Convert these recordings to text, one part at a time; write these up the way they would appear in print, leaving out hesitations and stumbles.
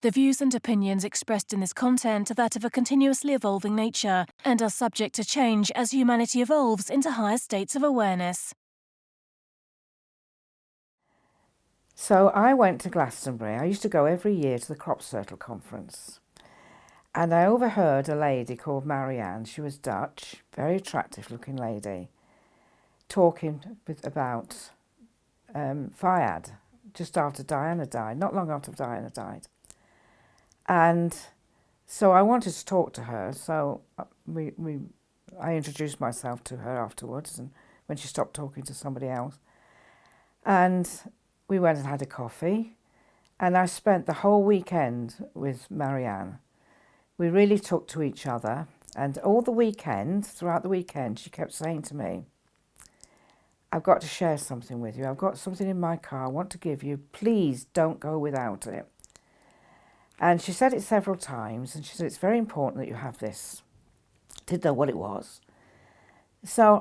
The views and opinions expressed in this content are that of a continuously evolving nature and are subject to change as humanity evolves into higher states of awareness. So I went to Glastonbury. I used to go every year to the Crop Circle conference. And I overheard a lady called Marianne, she was Dutch, very attractive looking lady, talking about Fayad, just after Diana died, not long after Diana died. And so I wanted to talk to her, so I introduced myself to her afterwards, and when she stopped talking to somebody else. And we went and had a coffee, and I spent the whole weekend with Marianne. We really took to each other, and all the weekend, throughout the weekend, she kept saying to me, I've got to share something with you. I've got something in my car I want to give you. Please don't go without it. And she said it several times, and she said, it's very important that you have this. Didn't know what it was. So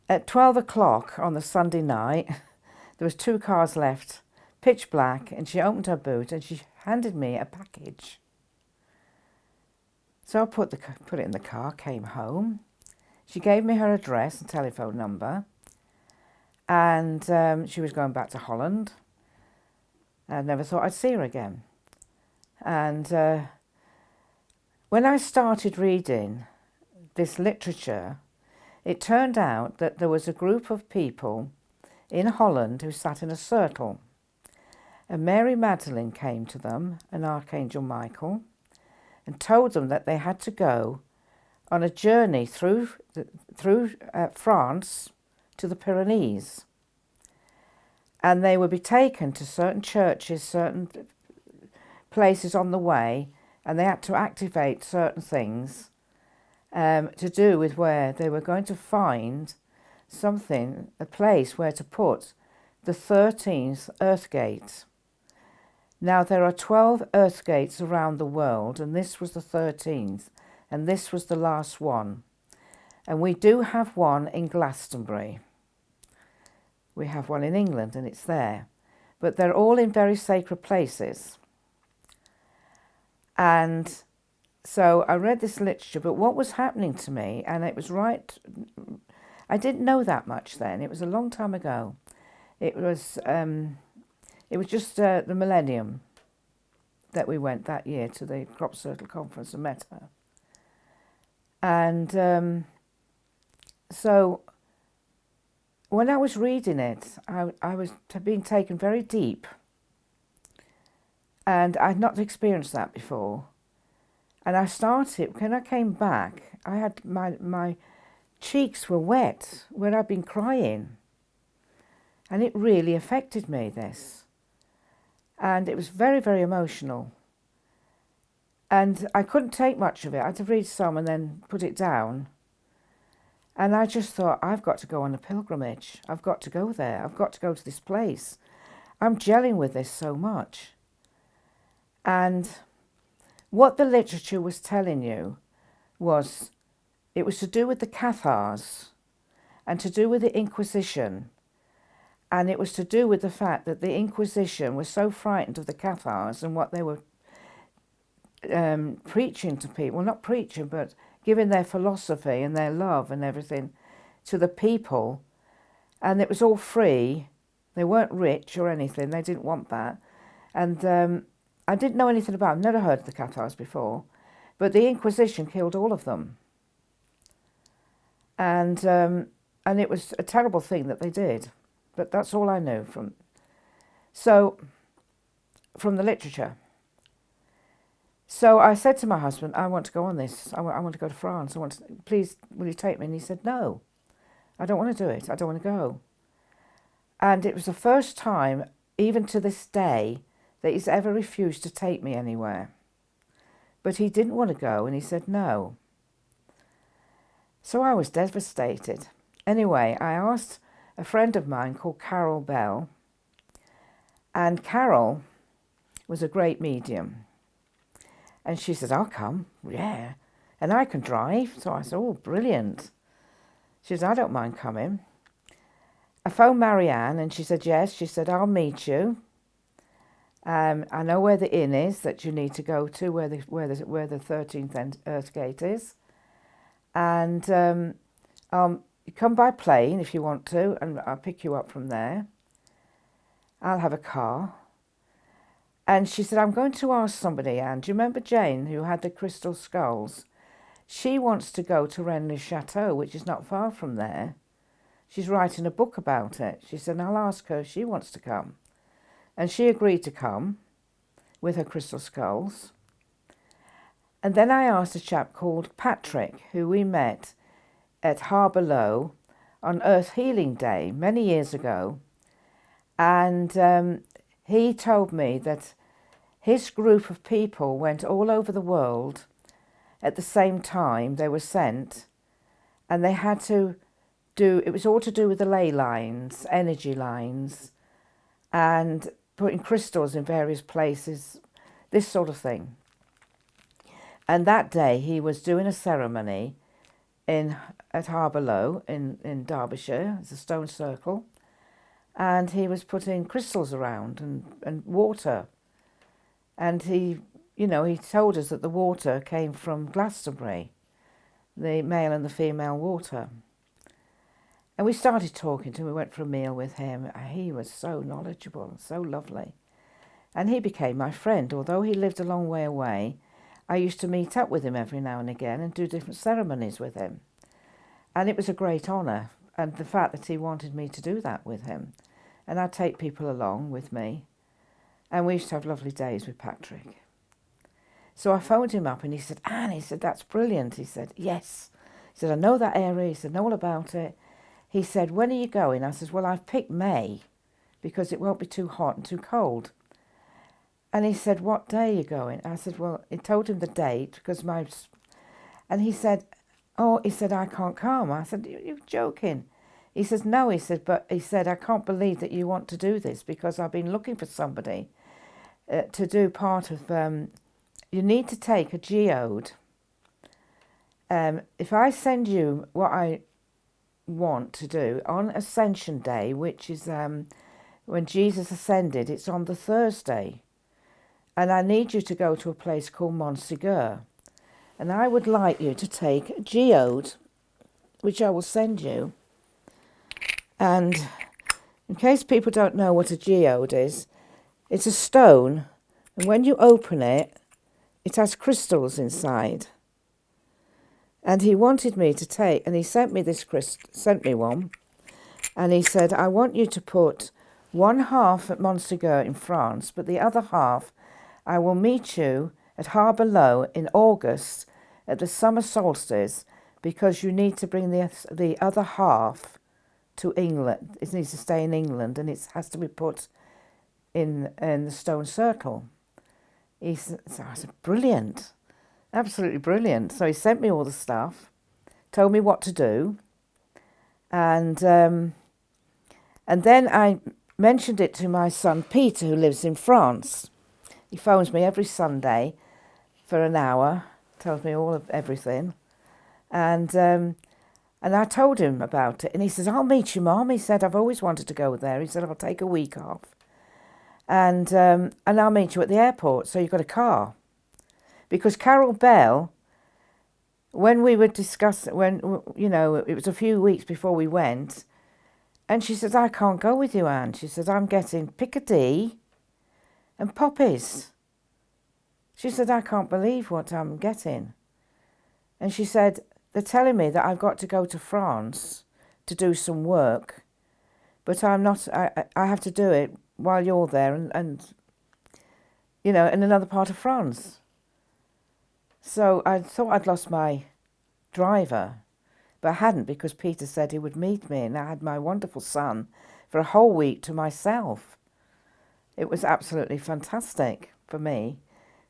at 12 o'clock on the Sunday night, there was 2 cars left, pitch black, and she opened her boot and she handed me a package. So I put it in the car, came home. She gave me her address and telephone number, and she was going back to Holland. I never thought I'd see her again. And when I started reading this literature, it turned out that there was a group of people in Holland who sat in a circle. And Mary Magdalene came to them, and Archangel Michael, and told them that they had to go on a journey through France to the Pyrenees. And they would be taken to certain churches, certain places on the way, and they had to activate certain things to do with where they were going to find something, a place where to put the 13th earth gate. Now there are 12 earth gates around the world, and this was the 13th, and this was the last one. And we do have one in Glastonbury. We have one in England, and it's there. But they're all in very sacred places. And so I read this literature, but what was happening to me, and it was right, I didn't know that much then. It was a long time ago. It was just the millennium that we went that year to the Crop Circle conference and met her. And so when I was reading it, I was being taken very deep. And I'd not experienced that before. And I started, when I came back, I had my cheeks were wet where I'd been crying. And it really affected me, this. And it was very, very emotional. And I couldn't take much of it. I had to read some and then put it down. And I just thought, I've got to go on a pilgrimage. I've got to go there. I've got to go to this place. I'm gelling with this so much. And what the literature was telling you was, it was to do with the Cathars and to do with the Inquisition. And it was to do with the fact that the Inquisition was so frightened of the Cathars and what they were preaching to people. Well, not preaching, but giving their philosophy and their love and everything to the people. And it was all free. They weren't rich or anything. They didn't want that. And I didn't know anything about them. Never heard of the Cathars before. But the Inquisition killed all of them. And it was a terrible thing that they did. But that's all I knew from the literature. So I said to my husband, I want to go on this. I want to go to France. Please, will you take me? And he said, no, I don't want to do it. I don't want to go. And it was the first time, even to this day, that he's ever refused to take me anywhere. But he didn't want to go, and he said no. So I was devastated. Anyway, I asked a friend of mine called Carol Bell, and Carol was a great medium. And she said, I'll come, yeah. And I can drive. So I said, oh, brilliant. She said, I don't mind coming. I phoned Marianne, and she said, yes. She said, I'll meet you. I know where the inn is that you need to go to, where the 13th Earth Gate is. And you come by plane if you want to, and I'll pick you up from there. I'll have a car. And she said, I'm going to ask somebody, Anne. Do you remember Jane, who had the crystal skulls? She wants to go to Rennes Chateau, which is not far from there. She's writing a book about it. She said, I'll ask her if she wants to come. And she agreed to come with her crystal skulls. And then I asked a chap called Patrick, who we met at Harbour Low on Earth Healing Day many years ago. And he told me that his group of people went all over the world at the same time. They were sent, and they had to do, it was all to do with the ley lines, energy lines, and putting crystals in various places, this sort of thing. And that day he was doing a ceremony at Harbour Low in Derbyshire. It's a stone circle. And he was putting crystals around and water. And he told us that the water came from Glastonbury, the male and the female water. And we started talking to him. We went for a meal with him. He was so knowledgeable and so lovely. And he became my friend. Although he lived a long way away, I used to meet up with him every now and again and do different ceremonies with him. And it was a great honour. And the fact that he wanted me to do that with him. And I'd take people along with me. And we used to have lovely days with Patrick. So I phoned him up and he said, Anne, he said, that's brilliant. He said, yes. He said, I know that area. He said, I know all about it. He said, when are you going? I said, well, I've picked May because it won't be too hot and too cold. And he said, what day are you going? I said, well, he told him the date because and he said, he said, I can't come. I said, you're joking. He says, no, he said, but he said, I can't believe that you want to do this because I've been looking for somebody to do part of, you need to take a geode. If I send you what I want to do on Ascension Day, which is when Jesus ascended, it's on the Thursday. And I need you to go to a place called Montségur. And I would like you to take a geode, which I will send you. And in case people don't know what a geode is, it's a stone, and when you open it, it has crystals inside. And he wanted me to take, and he sent me one, and he said, I want you to put one half at Montségur in France, but the other half, I will meet you at Harbour Low in August at the summer solstice, because you need to bring the other half to England. It needs to stay in England, and it has to be put in the stone circle. So I said, brilliant, absolutely brilliant. So he sent me all the stuff, told me what to do, and then I mentioned it to my son Peter, who lives in France. He phones me every Sunday for an hour, tells me all of everything, and I told him about it, and he says, I'll meet you, Mum. He said, I've always wanted to go there. He said, I'll take a week off. And I'll meet you at the airport, so you've got a car. Because Carol Bell, when we were discussing, it was a few weeks before we went, and she says, I can't go with you, Anne. She says, I'm getting Piccadilly and poppies. She said, I can't believe what I'm getting. And she said, they're telling me that I've got to go to France to do some work, but I'm not. I have to do it while you're there, and in another part of France. So I thought I'd lost my driver, but I hadn't, because Peter said he would meet me, and I had my wonderful son for a whole week to myself. It was absolutely fantastic for me,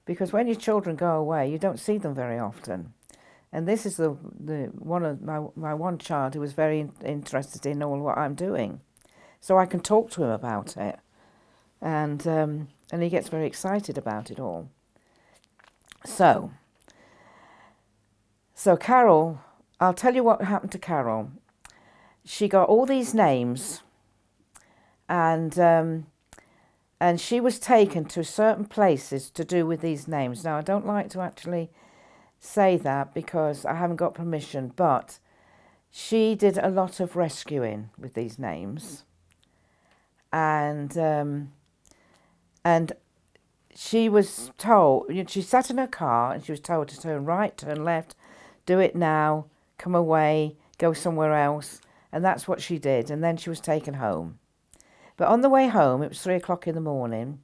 because when your children go away, you don't see them very often. And this is the one of my one child who was very interested in all what I'm doing, so I can talk to him about it, and he gets very excited about it all. So Carol, I'll tell you what happened to Carol. She got all these names, and And she was taken to certain places to do with these names. Now, I don't like to actually say that because I haven't got permission, but she did a lot of rescuing with these names. And she was told, she sat in her car and she was told to turn right, turn left, do it now, come away, go somewhere else. And that's what she did. And then she was taken home. But on the way home, it was 3 o'clock in the morning,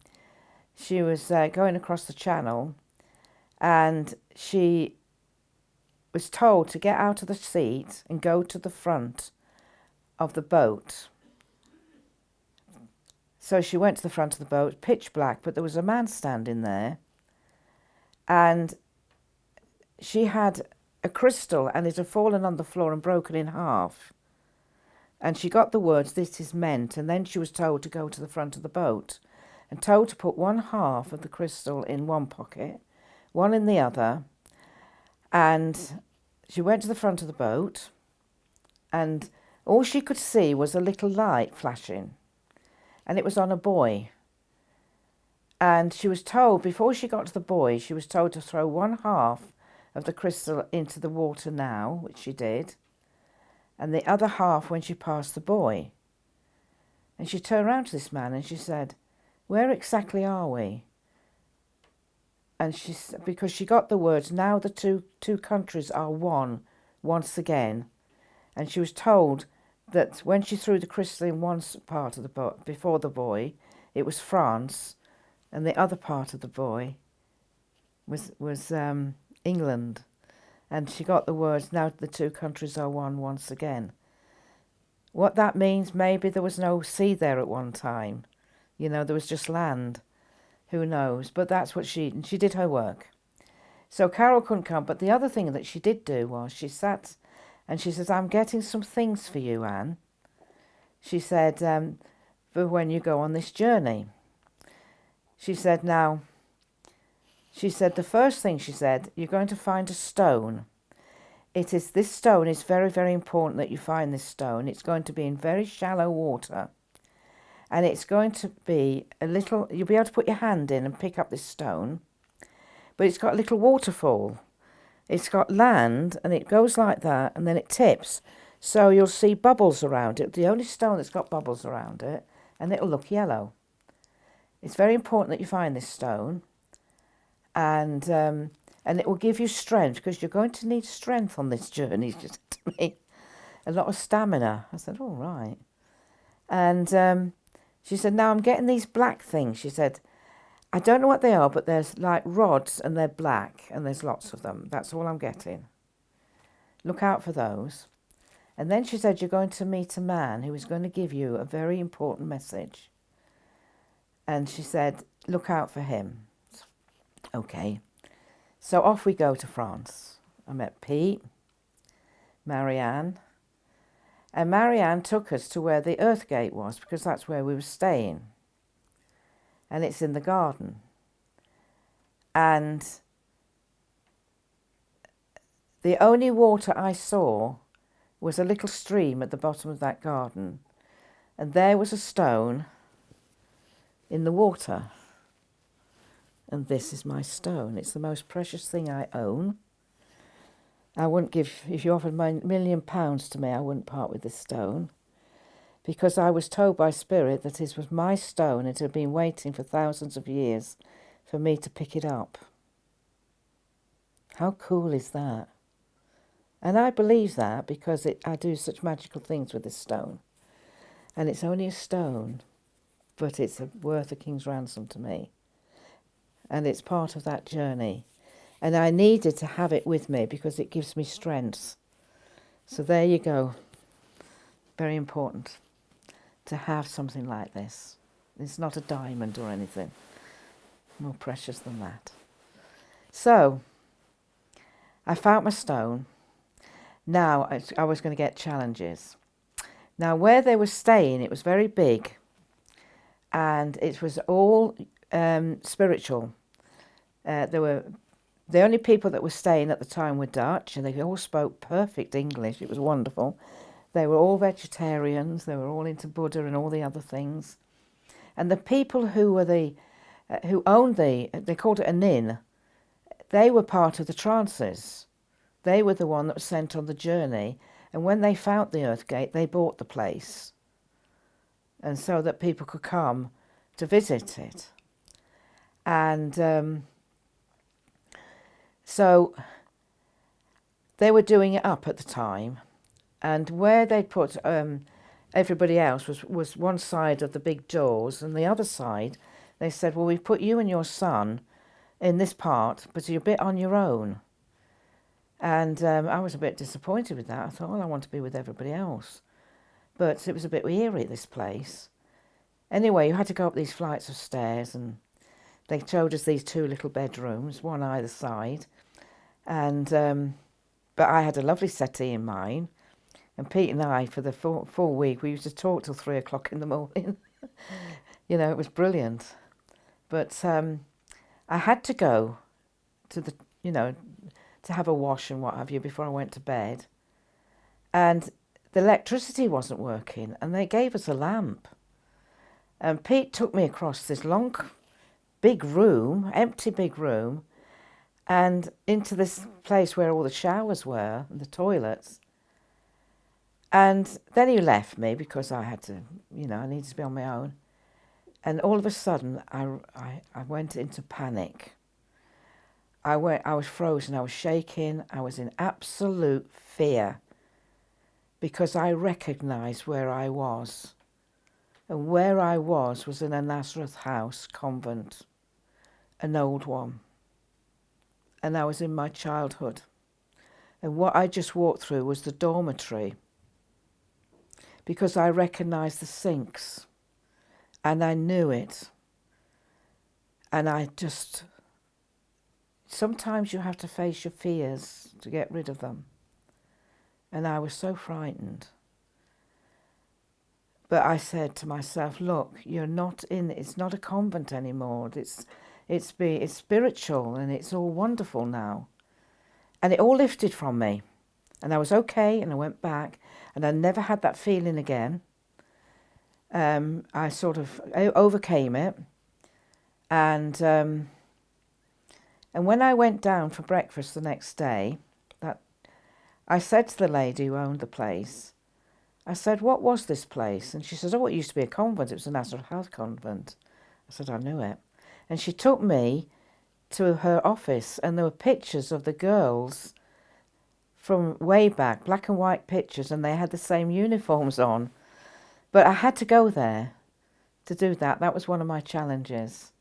she was going across the channel and she was told to get out of the seat and go to the front of the boat. So she went to the front of the boat, pitch black, but there was a man standing there. And she had a crystal and it had fallen on the floor and broken in half. And she got the words, "This is meant," and then she was told to go to the front of the boat and told to put one half of the crystal in one pocket, one in the other. And she went to the front of the boat and all she could see was a little light flashing. And it was on a buoy. And she was told, before she got to the buoy, she was told to throw one half of the crystal into the water now, which she did, and the other half when she passed the buoy. And she turned around to this man and she said, "Where exactly are we?" And because she got the words, "Now the two countries are one once again." And she was told that when she threw the crystal in one part of the boat, before the buoy, it was France, and the other part of the buoy was England. And she got the words, "Now the two countries are one once again." What that means, maybe there was no sea there at one time. There was just land. Who knows? But that's what she did her work. So Carol couldn't come, but the other thing that she did do was she sat and she says, "I'm getting some things for you, Anne." She said, "for when you go on this journey." She said, the first thing she said, "You're going to find a stone. This stone is very, very important that you find this stone. It's going to be in very shallow water. And it's going to be you'll be able to put your hand in and pick up this stone. But it's got a little waterfall. It's got land and it goes like that and then it tips. So you'll see bubbles around it. The only stone that's got bubbles around it, and it'll look yellow. It's very important that you find this stone. And it will give you strength because you're going to need strength on this journey," she said to me. "A lot of stamina." I said, "All right." And she said, "Now I'm getting these black things." She said, "I don't know what they are, but there's like rods and they're black and there's lots of them. That's all I'm getting. Look out for those." And then she said, "You're going to meet a man who is going to give you a very important message." And she said, "Look out for him." Okay. So off we go to France. I met Pete, Marianne, and Marianne took us to where the Earth Gate was because that's where we were staying. And it's in the garden. And the only water I saw was a little stream at the bottom of that garden. And there was a stone in the water. And this is my stone. It's the most precious thing I own. I wouldn't give, if you offered £1 million to me, I wouldn't part with this stone. Because I was told by Spirit that it was my stone. It had been waiting for thousands of years for me to pick it up. How cool is that? And I believe that because I do such magical things with this stone. And it's only a stone, but it's worth a king's ransom to me. And it's part of that journey. And I needed to have it with me because it gives me strength. So there you go. Very important to have something like this. It's not a diamond or anything. More precious than that. So, I found my stone. Now, I was going to get challenges. Now, where they were staying, it was very big. And it was all spiritual. The only people that were staying at the time were Dutch, and they all spoke perfect English. It was wonderful. They were all vegetarians. They were all into Buddha and all the other things. And the people who were who owned they called it an inn, they were part of the trances. They were the one that was sent on the journey, and when they found the Earth Gate, they bought the place, and so that people could come to visit it. And so they were doing it up at the time, and where they'd put everybody else was one side of the big doors, and the other side, they said, well, we've put you and your son in this part, but you're a bit on your own. And I was a bit disappointed with that. I thought, well, I want to be with everybody else. But it was a bit eerie, this place. Anyway, you had to go up these flights of stairs, and they showed us these 2 little bedrooms, one either side. And but I had a lovely settee in mine. And Pete and I, for the full week, we used to talk till 3 o'clock in the morning. You know, it was brilliant. But I had to go to the, to have a wash and what have you before I went to bed. And the electricity wasn't working, and they gave us a lamp. And Pete took me across this long, big room, empty big room, and into this place where all the showers were and the toilets. And then he left me because I had to, I needed to be on my own. And all of a sudden, I went into panic. I was frozen, I was shaking, I was in absolute fear because I recognised where I was. And where I was in a Nazareth house convent, an old one. And I was in my childhood. And what I just walked through was the dormitory, because I recognised the sinks and I knew it. And sometimes you have to face your fears to get rid of them. And I was so frightened. But I said to myself, look, it's not a convent anymore. It's spiritual, and it's all wonderful now. And it all lifted from me. And I was okay, and I went back, and I never had that feeling again. I sort of overcame it. And when I went down for breakfast the next day, I said to the lady who owned the place, I said, what was this place? And she says, oh, it used to be a convent. It was a Nazareth House convent. I said, I knew it. And she took me to her office, and there were pictures of the girls from way back, black and white pictures, and they had the same uniforms on. But I had to go there to do that. That was one of my challenges.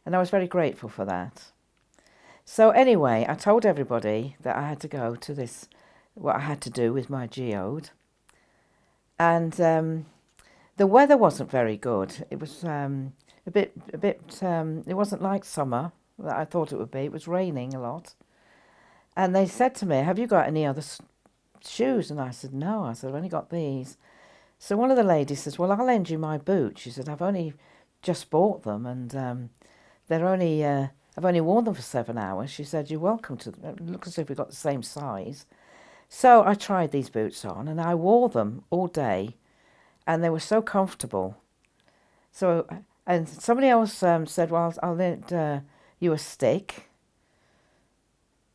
And I was very grateful for that. So anyway, I told everybody that I had to go to this, what I had to do with my geode. And the weather wasn't very good. It was it wasn't like summer that I thought it would be. It was raining a lot. And they said to me, have you got any other shoes? And I said, no. I said, I've only got these. So one of the ladies says, well, I'll lend you my boots. She said, I've only just bought them, and they're only, I've only worn them for 7 hours. She said, you're welcome to them. It looks as if we've got the same size. So I tried these boots on, and I wore them all day, and they were so comfortable. So, and somebody else said, well, I'll lend you a stick.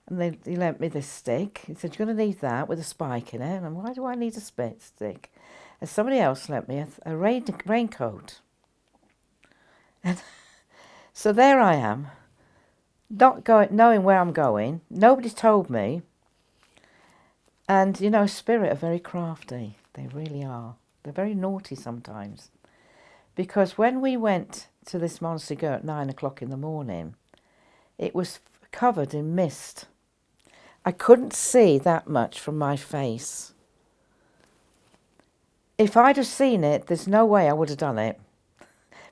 And he lent me this stick. He said, you're going to need that with a spike in it. And why do I need a stick? And somebody else lent me a raincoat. And so there I am, knowing where I'm going. Nobody told me. And, spirit are very crafty. They really are. They're very naughty sometimes. Because when we went to this monastery at 9 o'clock in the morning, it was covered in mist. I couldn't see that much from my face. If I'd have seen it, there's no way I would have done it,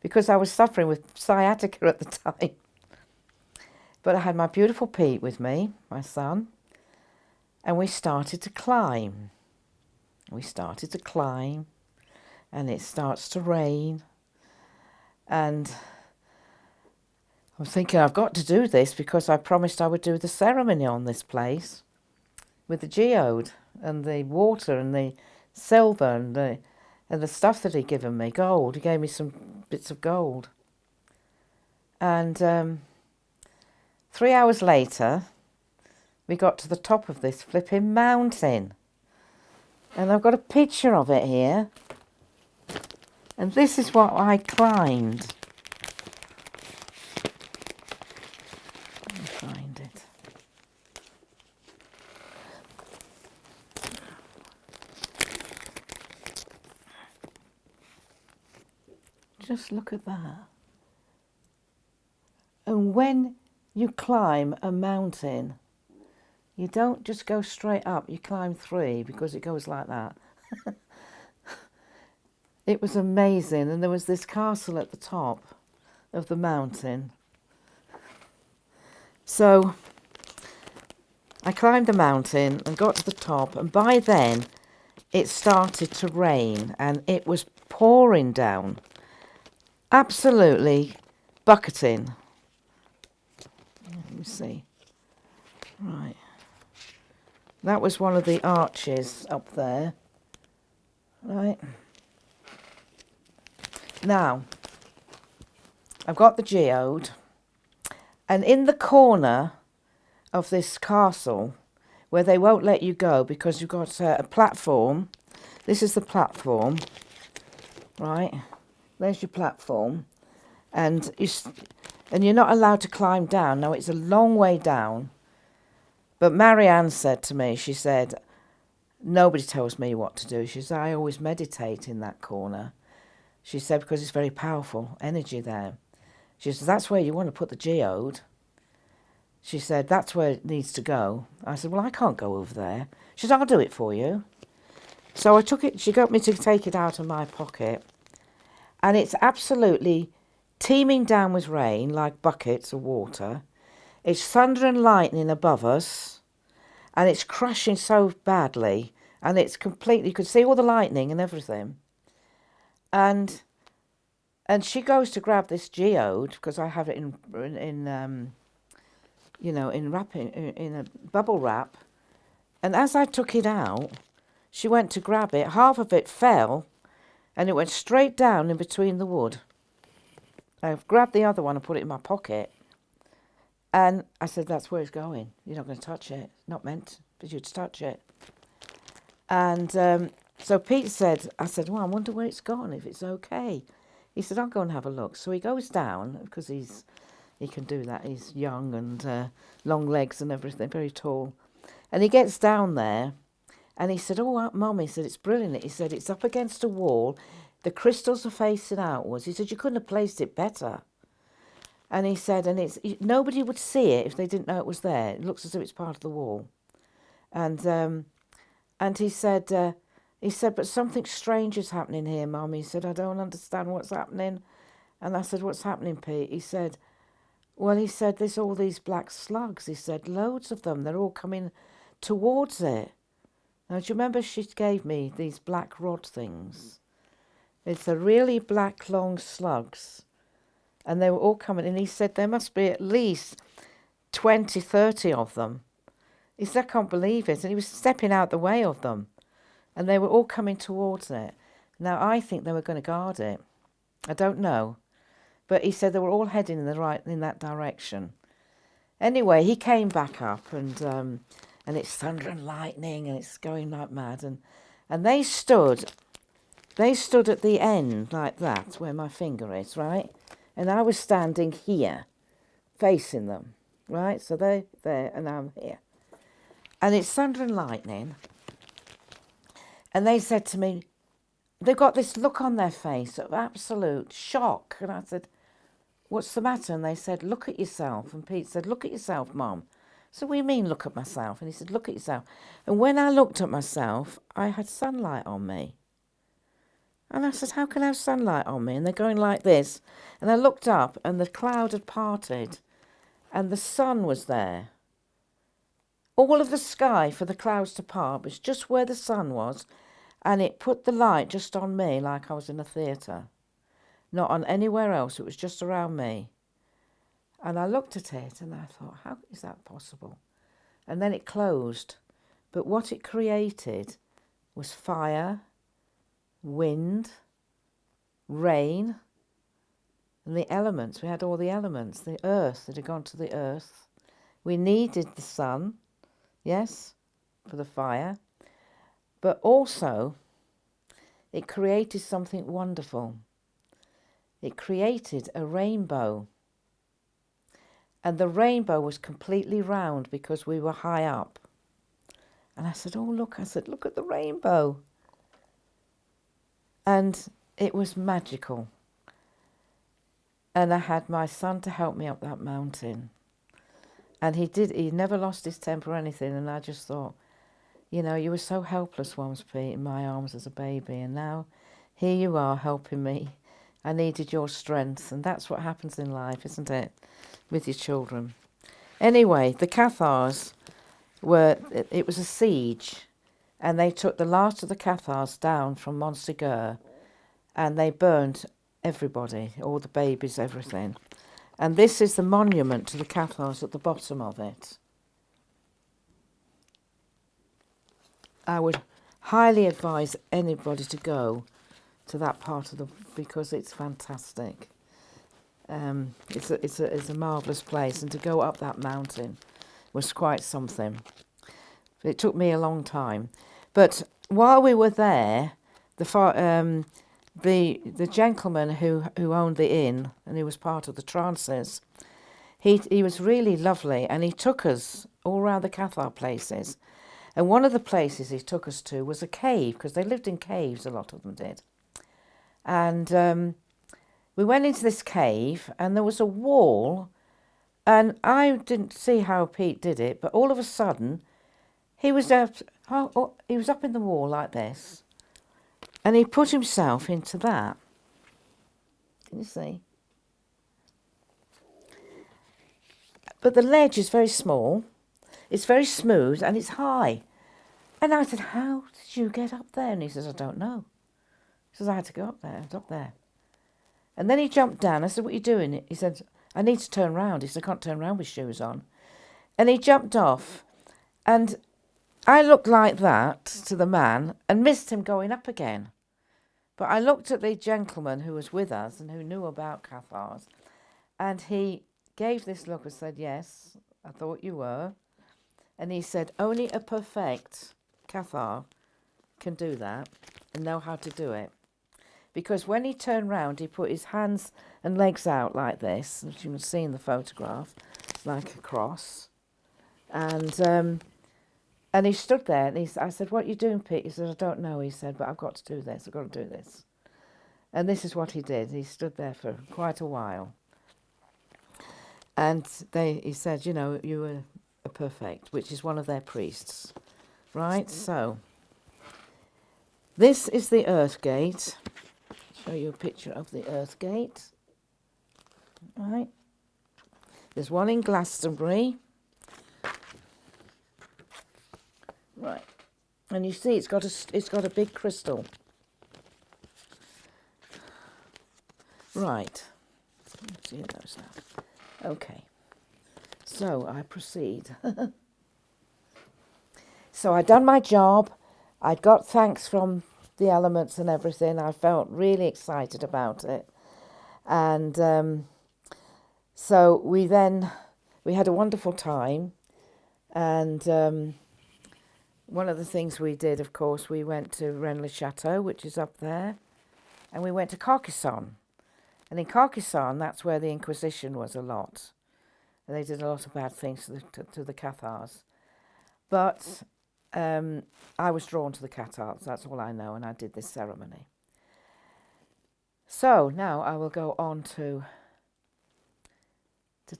because I was suffering with sciatica at the time. But I had my beautiful Pete with me, my son, and we started to climb. And it starts to rain. And I'm thinking, I've got to do this because I promised I would do the ceremony on this place with the geode and the water and the silver and And the stuff that he'd given me, gold, he gave me some bits of gold. And 3 hours later, we got to the top of this flipping mountain. And I've got a picture of it here. And this is what I climbed. Let me find it. Just look at that. And when you climb a mountain, you don't just go straight up, you climb 3 because it goes like that. It was amazing, and there was this castle at the top of the mountain. So I climbed the mountain and got to the top, and by then it started to rain and it was pouring down, absolutely bucketing. Let me see. Right. That was one of the arches up there. Right. Now, I've got the geode, and in the corner of this castle, where they won't let you go because you've got a platform. This is the platform, right? There's your platform, and you're not allowed to climb down. Now, it's a long way down, but Marianne said to me, she said, nobody tells me what to do. She said, I always meditate in that corner. She said, because it's very powerful energy there. She said, that's where you want to put the geode. She said, that's where it needs to go. I said, well, I can't go over there. She said, I'll do it for you. So I took it, she got me to take it out of my pocket. And it's absolutely teeming down with rain, like buckets of water. It's thunder and lightning above us. And it's crashing so badly. And it's completely, you could see all the lightning and everything. And she goes to grab this geode, because I have it in a bubble wrap. And as I took it out, she went to grab it. Half of it fell, and it went straight down in between the wood. I grabbed the other one and put it in my pocket. And I said, that's where it's going. You're not going to touch it. It's not meant for you to touch it. And so Pete said, I said, well, I wonder where it's gone, if it's okay. He said, I'll go and have a look. So he goes down, because he can do that. He's young and long legs and everything, very tall. And he gets down there, and he said, oh, Mum, he said, it's brilliant. He said, it's up against a wall. The crystals are facing outwards. He said, you couldn't have placed it better. And he said, and nobody would see it if they didn't know it was there. It looks as if it's part of the wall. And he said, but something strange is happening here, Mum. He said, I don't understand what's happening. And I said, what's happening, Pete? He said, there's all these black slugs. He said, loads of them. They're all coming towards it. Now, do you remember she gave me these black rod things? It's a really black, long slugs. And they were all coming. And he said, there must be at least 20, 30 of them. He said, I can't believe it. And he was stepping out the way of them. And they were all coming towards it. Now, I think they were going to guard it. I don't know. But he said they were all heading in that direction. Anyway, he came back up, and it's thunder and lightning, and it's going like mad. And they stood at the end like that, where my finger is, right? And I was standing here, facing them, right? So they're there, and I'm here. And it's thunder and lightning. And they said to me, they've got this look on their face of absolute shock. And I said, what's the matter? And they said, look at yourself. And Pete said, look at yourself, Mum. So what do you mean, look at myself? And he said, look at yourself. And when I looked at myself, I had sunlight on me. And I said, how can I have sunlight on me? And they're going like this. And I looked up, and the cloud had parted, and the sun was there. All of the sky for the clouds to part was just where the sun was, and it put the light just on me like I was in a theatre. Not on anywhere else, it was just around me. And I looked at it and I thought, how is that possible? And then it closed. But what it created was fire wind, rain, and the elements. We had all the elements. The earth, it had gone to the earth. We needed the sun, yes, for the fire, but also it created something wonderful. It created a rainbow. And the rainbow was completely round because we were high up. And I said, oh, look, look at the rainbow. And it was magical. And I had my son to help me up that mountain. And he never lost his temper or anything. And I just thought, you know, you were so helpless once, Pete, in my arms as a baby. And now here you are helping me. I needed your strength. And that's what happens in life, isn't it? With your children. Anyway, the Cathars it was a siege. And they took the last of the Cathars down from Montségur. And they burned everybody, all the babies, everything. And this is the monument to the Cathars at the bottom of it. I would highly advise anybody to go to that part of because it's fantastic. It's a marvellous place, and to go up that mountain was quite something. It took me a long time. But while we were there, the gentleman who owned the inn, and he was part of the trances, he was really lovely, and he took us all around the Cathar places. And one of the places he took us to was a cave, because they lived in caves, a lot of them did. And we went into this cave, and there was a wall, and I didn't see how Pete did it, but all of a sudden, he was up in the wall like this, and he put himself into that. Can you see? But the ledge is very small, it's very smooth, and it's high. And I said, how did you get up there? And he says, I don't know. He says, I had to go up there. I was up there. And then he jumped down. I said, what are you doing? He said, I need to turn round. He said, I can't turn round with shoes on. And he jumped off. And I looked like that to the man and missed him going up again. But I looked at the gentleman who was with us and who knew about Cathars. And he gave this look and said, yes, I thought you were. And he said, only a perfect Cathar can do that and know how to do it. Because when he turned round, he put his hands and legs out like this, which you can see in the photograph, like a cross. And he stood there, and I said, what are you doing, Pete? He said, I don't know. He said, but I've got to do this. I've got to do this. And this is what he did. He stood there for quite a while. And he said, you know, you were a perfect, which is one of their priests. Right, so this is the Earth Gate. Show you a picture of the Earth Gate. Right. There's one in Glastonbury. Right. And you see it's got a big crystal. Right. Let's see how it goes now. Okay. So I proceed. So I'd done my job. I'd got thanks from the elements and everything. I felt really excited about it. And so we had a wonderful time. And one of the things we did, of course, we went to Rennes-le-Château, which is up there. And we went to Carcassonne. And in Carcassonne, that's where the Inquisition was a lot. And they did a lot of bad things to the Cathars. But I was drawn to the Cathars, that's all I know, and I did this ceremony. So now I will go on to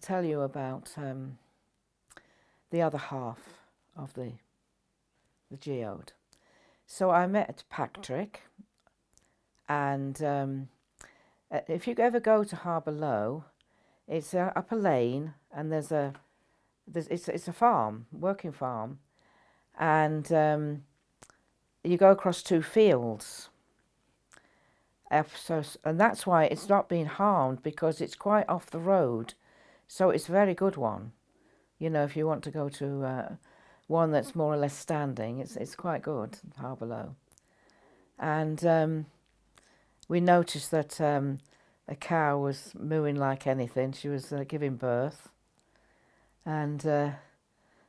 tell you about the other half of the geode. So I met Patrick, and if you ever go to Harbour Low, it's up a lane, and it's a farm, working farm, and you go across 2 fields. And that's why it's not being harmed, because it's quite off the road. So it's a very good one. You know, if you want to go to one that's more or less standing, it's quite good, Harbour Low. And we noticed that a cow was mooing like anything. She was giving birth. And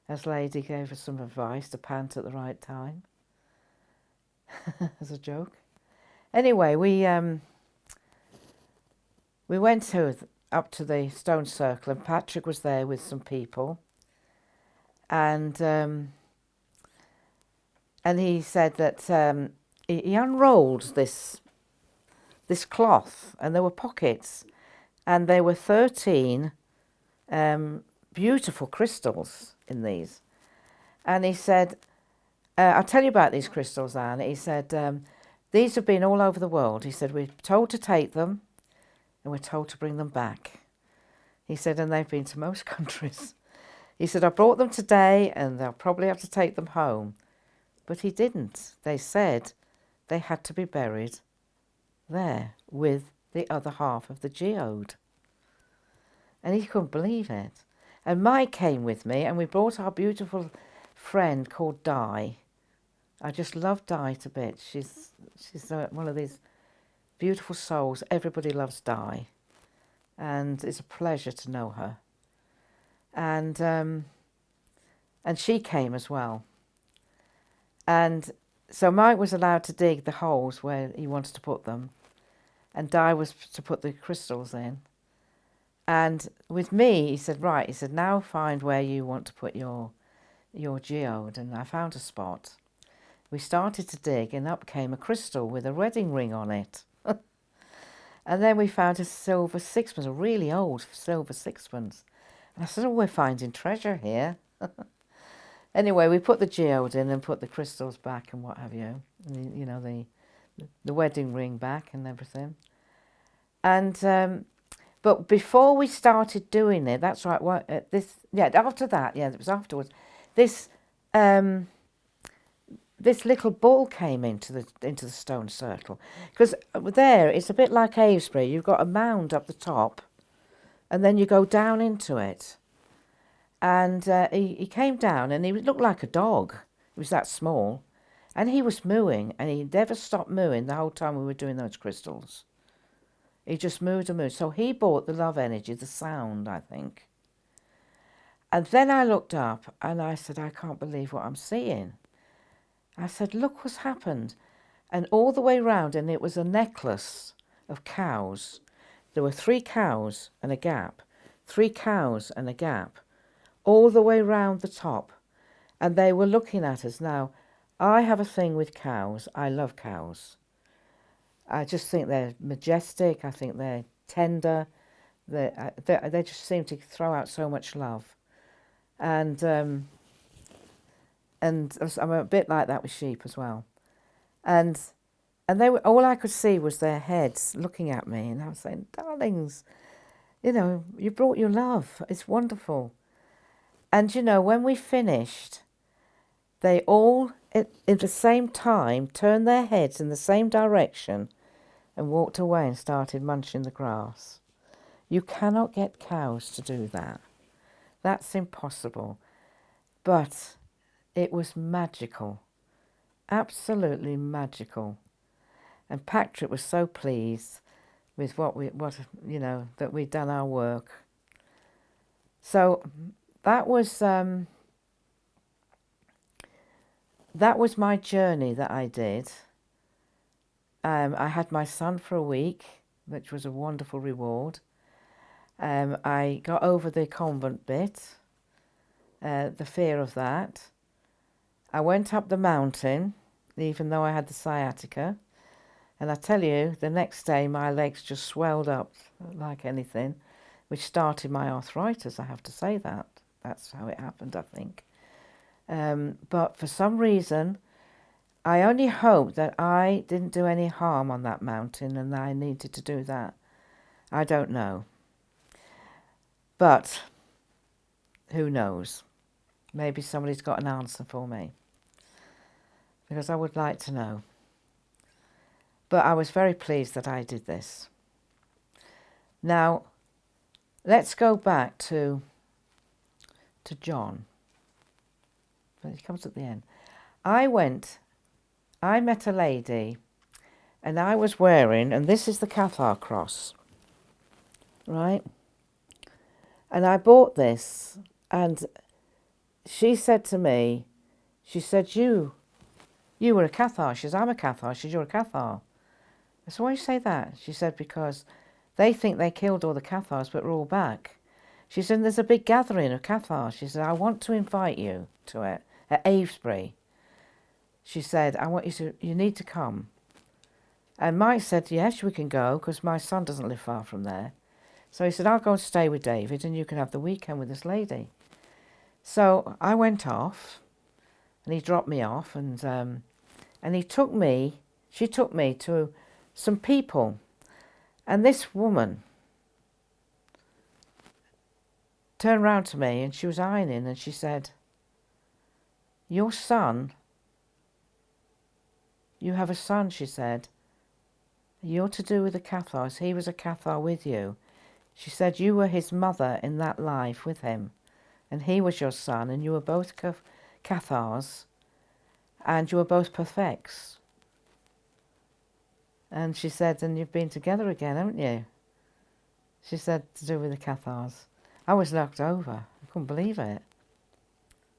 as Lady gave us some advice to pant at the right time, as a joke. Anyway, we went up to the stone circle, and Patrick was there with some people, and he said that he unrolled this cloth, and there were pockets, and there were 13 beautiful crystals in these. And he said, I'll tell you about these crystals, Anne. He said, these have been all over the world. He said, we're told to take them and we're told to bring them back. He said, and they've been to most countries. He said, I brought them today and they'll probably have to take them home. But he didn't. They said they had to be buried there with the other half of the geode. And he couldn't believe it. And Mike came with me, and we brought our beautiful friend called Di. I just love Di to bits. She's one of these beautiful souls. Everybody loves Di, and it's a pleasure to know her. And she came as well. And so Mike was allowed to dig the holes where he wanted to put them, and Di was to put the crystals in. And with me, he said, right, he said, now find where you want to put your geode. And I found a spot. We started to dig, and up came a crystal with a wedding ring on it. And then we found a silver sixpence, a really old silver sixpence. And I said, oh, we're finding treasure here. Anyway, we put the geode in and put the crystals back and what have you. And, you know, the wedding ring back and everything. And but before we started doing it, that's right. After that, it was afterwards. This little ball came into the stone circle, because there it's a bit like Avesbury. You've got a mound up the top, and then you go down into it. And he came down, and he looked like a dog. He was that small, and he was mooing, and he never stopped mooing the whole time we were doing those crystals. He just moved and moved. So he brought the love energy, the sound, I think. And then I looked up and I said, I can't believe what I'm seeing. I said, look what's happened. And all the way round, and it was a necklace of cows. There were 3 cows and a gap, 3 cows and a gap, all the way round the top. And they were looking at us. Now, I have a thing with cows. I love cows. I just think they're majestic. I think they're tender. They just seem to throw out so much love. And I'm a bit like that with sheep as well. And they were, all I could see was their heads looking at me, and I was saying, darlings, you know, you brought your love. It's wonderful. And, you know, when we finished, they all, at the same time, turned their heads in the same direction and walked away and started munching the grass. You cannot get cows to do that. That's impossible. But it was magical. Absolutely magical. And Patrick was so pleased with that we'd done our work. So that was my journey that I did. I had my son for a week, which was a wonderful reward. I got over the convent bit, the fear of that. I went up the mountain, even though I had the sciatica. And I tell you, the next day my legs just swelled up like anything, which started my arthritis, I have to say that. That's how it happened, I think. But for some reason, I only hope that I didn't do any harm on that mountain and I needed to do that. I don't know. But who knows? Maybe somebody's got an answer for me, because I would like to know. But I was very pleased that I did this. Now, let's go back to John. But it comes at the end. I met a lady And I was wearing, and this is the Cathar cross, right? And I bought this, and she said to me, she said, you were a Cathar. She says, I'm a Cathar. She said, you're a Cathar. I said, why do you say that? She said, because they think they killed all the Cathars, but we're all back. She said, there's a big gathering of Cathars. She said, I want to invite you to it at Avesbury. She said, you need to come. And Mike said, yes, we can go, because my son doesn't live far from there. So he said, I'll go and stay with David, and you can have the weekend with this lady. So I went off, and he dropped me off, and she took me to some people. And this woman turned round to me, and she was ironing, and she said, your son, you have a son, she said. You're to do with the Cathars. He was a Cathar with you. She said you were his mother in that life with him, and he was your son, and you were both Cathars, and you were both perfects. And she said, and you've been together again, haven't you? She said, to do with the Cathars. I was knocked over. I couldn't believe it.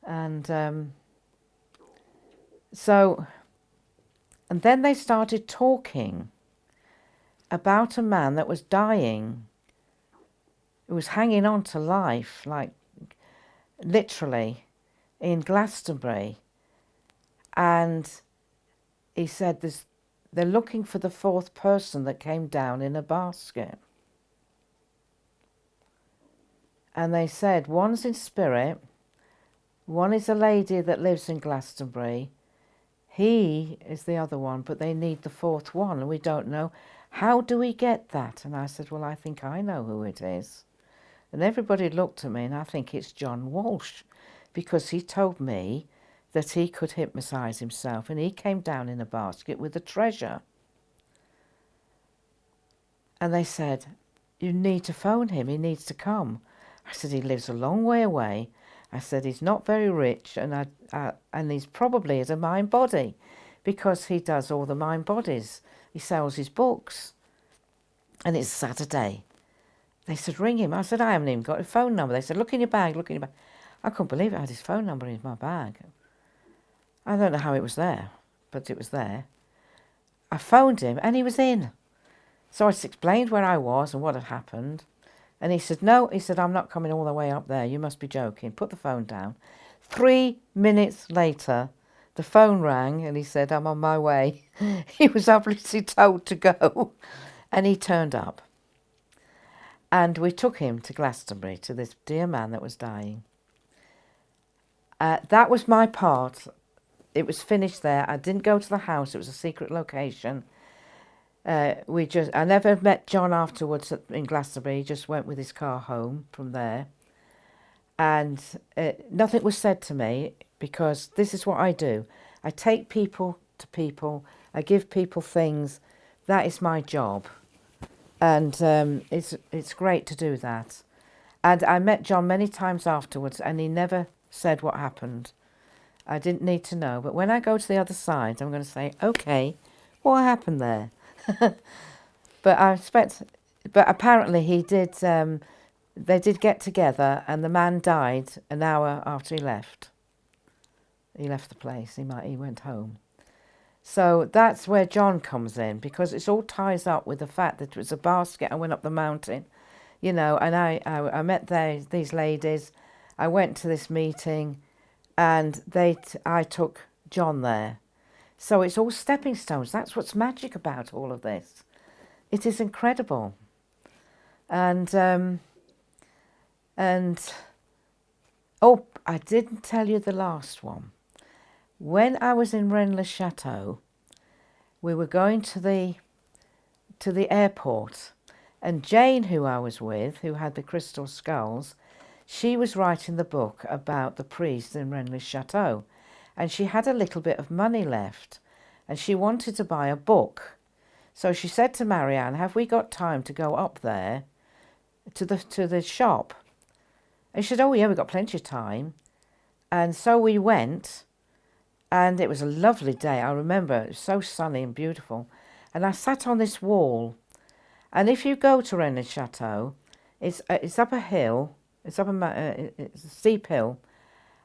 And and then they started talking about a man that was dying, who was hanging on to life, like literally, in Glastonbury. And he said they're looking for the fourth person that came down in a basket. And they said one's in spirit, one is a lady that lives in Glastonbury, he is the other one, but they need the fourth one, and we don't know. How do we get that? And I said, well, I think I know who it is. And everybody looked at me, and I think it's John Walsh, because he told me that he could hypnotise himself, and he came down in a basket with a treasure. And they said, you need to phone him, he needs to come. I said, he lives a long way away. I said, he's not very rich, and he's probably as a mind body, because he does all the mind bodies. He sells his books. And it's Saturday. They said, ring him. I said, I haven't even got a phone number. They said, look in your bag, look in your bag. I couldn't believe it. I had his phone number in my bag. I don't know how it was there, but it was there. I phoned him, and he was in. So I explained where I was and what had happened. And he said, no, he said, I'm not coming all the way up there. You must be joking. Put the phone down. 3 minutes later, the phone rang, and he said, I'm on my way. He was obviously told to go, and he turned up. And we took him to Glastonbury, to this dear man that was dying. That was my part. It was finished there. I didn't go to the house. It was a secret location. I never met John afterwards in Glastonbury. He just went with his car home from there. And nothing was said to me, because this is what I do. I take people to people. I give people things. That is my job. And it's great to do that. And I met John many times afterwards, and he never said what happened. I didn't need to know. But when I go to the other side, I'm going to say, okay, what happened there? But apparently he did. They did get together, and the man died an hour after he left. He left the place. He went home. So that's where John comes in, because it's all ties up with the fact that it was a basket. I went up the mountain, and I met these ladies. I went to this meeting, and I took John there. So it's all stepping stones. That's what's magic about all of this. It is incredible. And I didn't tell you the last one. When I was in Rennes-le-Château, we were going to the airport, and Jane, who I was with, who had the crystal skulls, she was writing the book about the priest in Rennes-le-Château, and she had a little bit of money left, and she wanted to buy a book. So she said to Marianne, have we got time to go up there to the shop? And she said, oh yeah, we've got plenty of time. And so we went, and it was a lovely day. I remember it was so sunny and beautiful. And I sat on this wall. And if you go to Rennes Chateau, it's up a hill. It's it's a steep hill,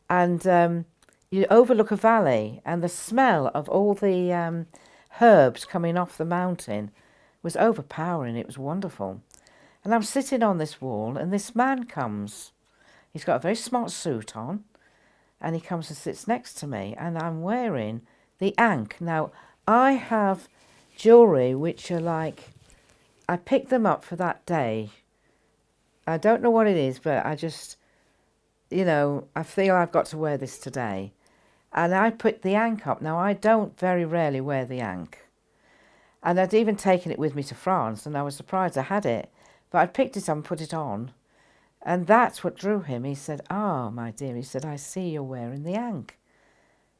and you overlook a valley, and the smell of all the herbs coming off the mountain was overpowering. It was wonderful. And I'm sitting on this wall, and this man comes. He's got a very smart suit on, and he comes and sits next to me, and I'm wearing the Ankh. Now, I have jewellery which are like, I picked them up for that day. I don't know what it is, but I just, I feel I've got to wear this today. And I put the Ankh up. Now, I don't very rarely wear the Ankh. And I'd even taken it with me to France, and I was surprised I had it. But I picked it up and put it on. And that's what drew him. He said, "Ah, my dear," he said, "I see you're wearing the Ankh."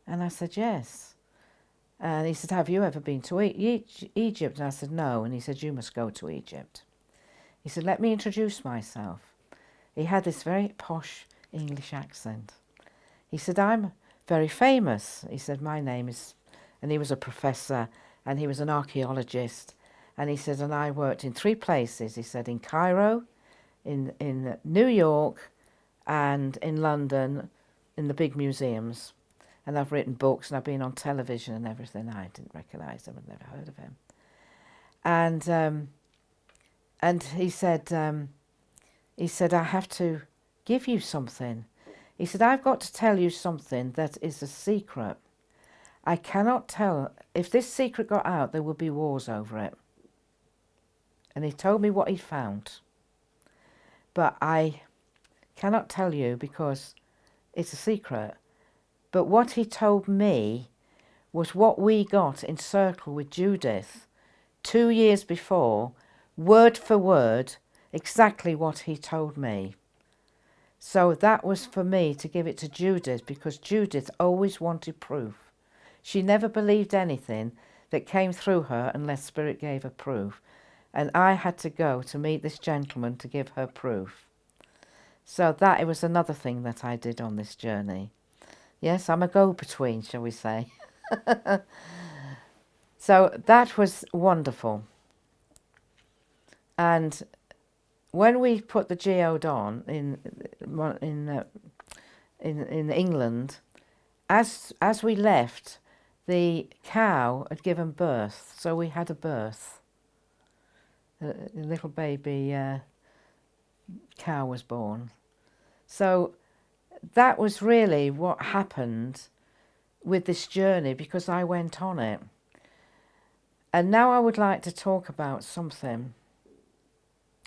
And I said, "Yes." And he said, "Have you ever been to Egypt?" And I said, "No." And he said, "You must go to Egypt." He said, "Let me introduce myself." He had this very posh English accent. He said, "I'm very famous." He said, "My name is..." And he was a professor, and he was an archaeologist. And he said, "And I worked in 3 places." He said, in Cairo, in New York, and in London, in the big museums. And I've written books, and I've been on television and everything. I didn't recognise him. I'd never heard of him. And he said, "I have to give you something." He said, "I've got to tell you something that is a secret. I cannot tell. If this secret got out, there would be wars over it." And he told me what he'd found. But I cannot tell you because it's a secret. But what he told me was what we got in Circle with Judith 2 years before, word for word, exactly what he told me. So that was for me to give it to Judith, because Judith always wanted proof. She never believed anything that came through her unless Spirit gave her proof. And I had to go to meet this gentleman to give her proof. So that, it was another thing that I did on this journey. Yes, I'm a go-between, shall we say. So that was wonderful. And when we put the geode on in England, as we left, the cow had given birth, so we had a birth. A little baby cow was born. So that was really what happened with this journey, because I went on it. And now I would like to talk about something.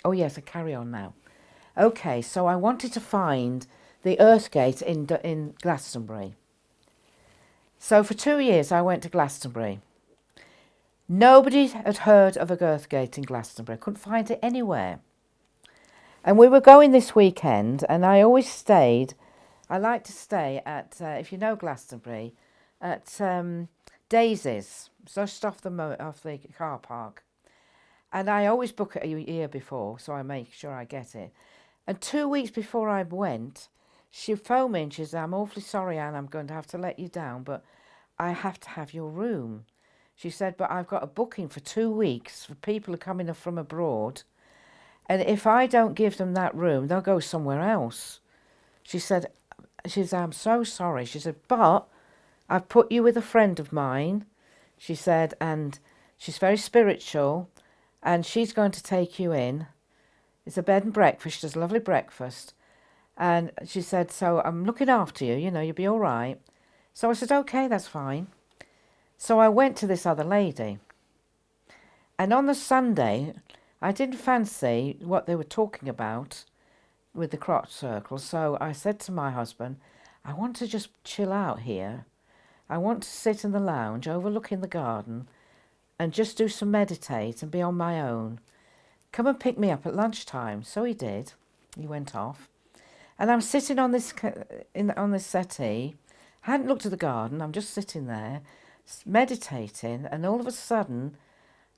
Oh yes, I carry on now. Okay, so I wanted to find the Earth Gate in Glastonbury. So for 2 years I went to Glastonbury. Nobody had heard of a Earth Gate in Glastonbury. I couldn't find it anywhere. And we were going this weekend, and I always stayed. I like to stay at, if you know Glastonbury, at Daisy's, just off the car park. And I always book it a year before, so I make sure I get it. And 2 weeks before I went, she phoned me and she said, "I'm awfully sorry, Anne, I'm going to have to let you down, but I have to have your room." She said, "But I've got a booking for 2 weeks for people who are coming from abroad. And if I don't give them that room, they'll go somewhere else." She said, "I'm so sorry." She said, "But I've put you with a friend of mine." She said, "And she's very spiritual, and she's going to take you in. It's a bed and breakfast. She does a lovely breakfast." And she said, "So I'm looking after you, you'll be all right." So I said, "Okay, that's fine." So I went to this other lady. And on the Sunday, I didn't fancy what they were talking about with the crop circle. So I said to my husband, "I want to just chill out here. I want to sit in the lounge overlooking the garden and just do some meditate and be on my own. Come and pick me up at lunchtime." So he did. He went off. And I'm sitting on this settee. I hadn't looked at the garden. I'm just sitting there meditating, and all of a sudden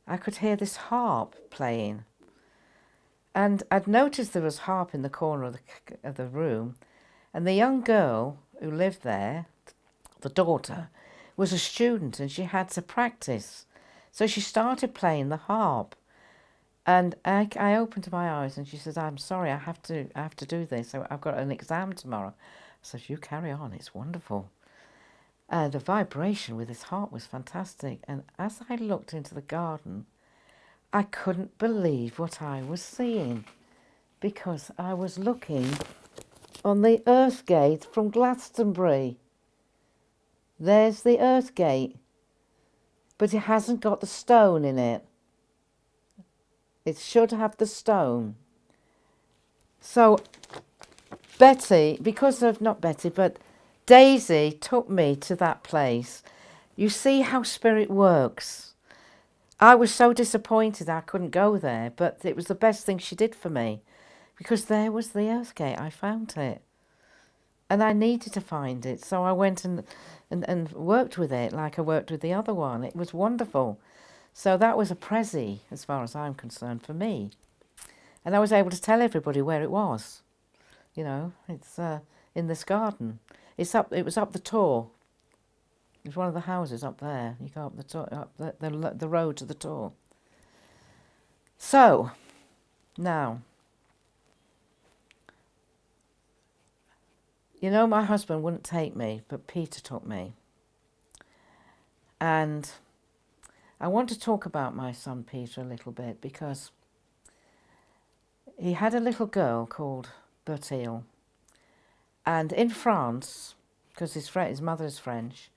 I could hear this harp playing. And I'd noticed there was harp in the corner of the room, and the young girl who lived there, the daughter, was a student, and she had to practice So she started playing the harp. And I opened my eyes and she says, I'm sorry, I have to do this. I've got an exam tomorrow. I said, you carry on, it's wonderful. The vibration with this harp was fantastic. And as I looked into the garden, I couldn't believe what I was seeing, because I was looking on the Earth Gate from Glastonbury. There's the Earth Gate, but it hasn't got the stone in it. It should have the stone. So Betty, but Daisy took me to that place. You see how spirit works. I was so disappointed I couldn't go there, but it was the best thing she did for me, because there was the Earth Gate. I found it. And I needed to find it, so I went and worked with it like I worked with the other one. It was wonderful. So that was a prezi, as far as I'm concerned, for me. And I was able to tell everybody where it was. You know, it's in this garden. It was up the Tor. It was one of the houses up there. You go up the Tor, up the road to the Tor. So, now, you know, my husband wouldn't take me, but Peter took me. And I want to talk about my son Peter a little bit, because he had a little girl called Bertille. And in France, because his mother is French,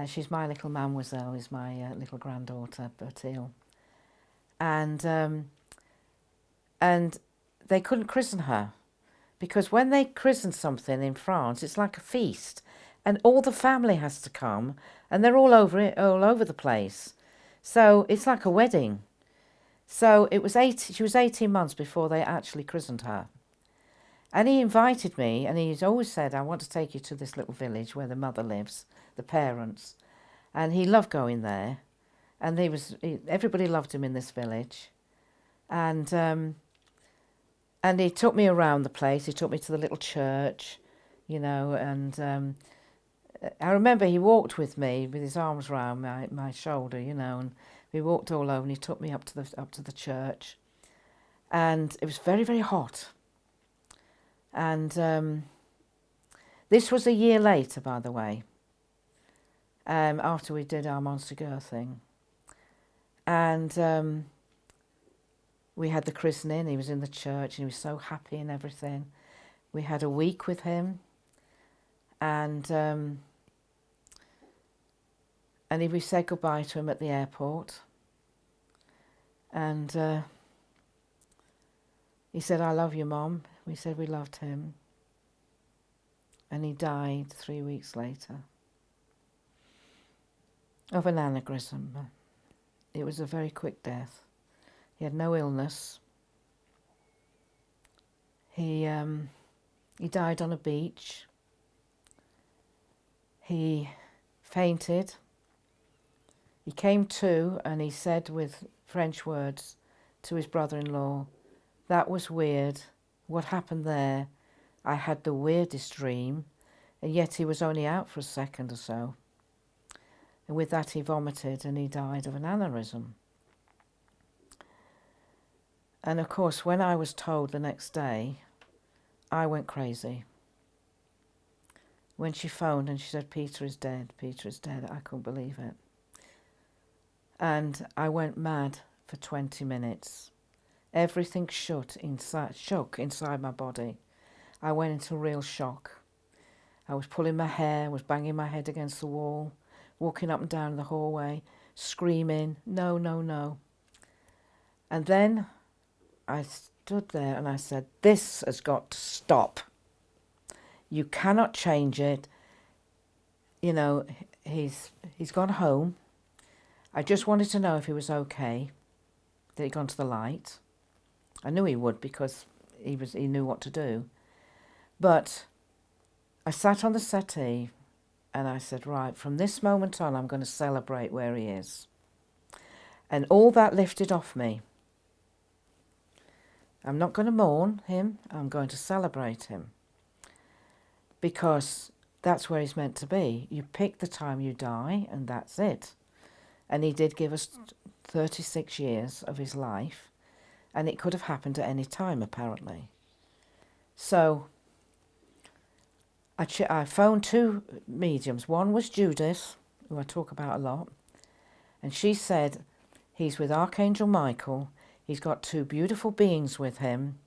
she's my little mademoiselle, is my little granddaughter, Bertille. And they couldn't christen her, because when they christen something in France, it's like a feast, and all the family has to come, and they're all over the place. So it's like a wedding. So she was 18 months before they actually christened her. And he invited me, and he's always said, I want to take you to this little village where the mother lives, the parents. And he loved going there. And everybody loved him in this village. And he took me around the place. He took me to the little church, you know, and I remember he walked with me with his arms round my shoulder, you know, and we walked all over, and he took me up to the church. And it was very, very hot. And this was a year later, by the way, after we did our Monster Girl thing. And we had the christening. He was in the church and he was so happy and everything. We had a week with him, and we said goodbye to him at the airport. And he said, I love you, Mum. We said we loved him. And he died 3 weeks later of an aneurysm. It was a very quick death. He had no illness. He died on a beach. He fainted. He came to, and he said with French words to his brother-in-law, that was weird. What happened there? I had the weirdest dream, and yet he was only out for a second or so. And with that he vomited and he died of an aneurysm. And of course, when I was told the next day, I went crazy. When she phoned and she said, Peter is dead, I couldn't believe it. And I went mad for 20 minutes. Everything shook inside my body. I went into real shock. I was pulling my hair, was banging my head against the wall, walking up and down the hallway, screaming, no, no, no. And then I stood there and I said, this has got to stop. You cannot change it. You know, he's gone home. I just wanted to know if he was okay, that he'd gone to the light. I knew he would, because he knew what to do. But I sat on the settee and I said, right, from this moment on, I'm going to celebrate where he is. And all that lifted off me. I'm not going to mourn him, I'm going to celebrate him. Because that's where he's meant to be. You pick the time you die, and that's it. And he did give us 36 years of his life, and it could have happened at any time, apparently. So I phoned two mediums. One was Judith, who I talk about a lot, and she said he's with Archangel Michael. He's got two beautiful beings with him,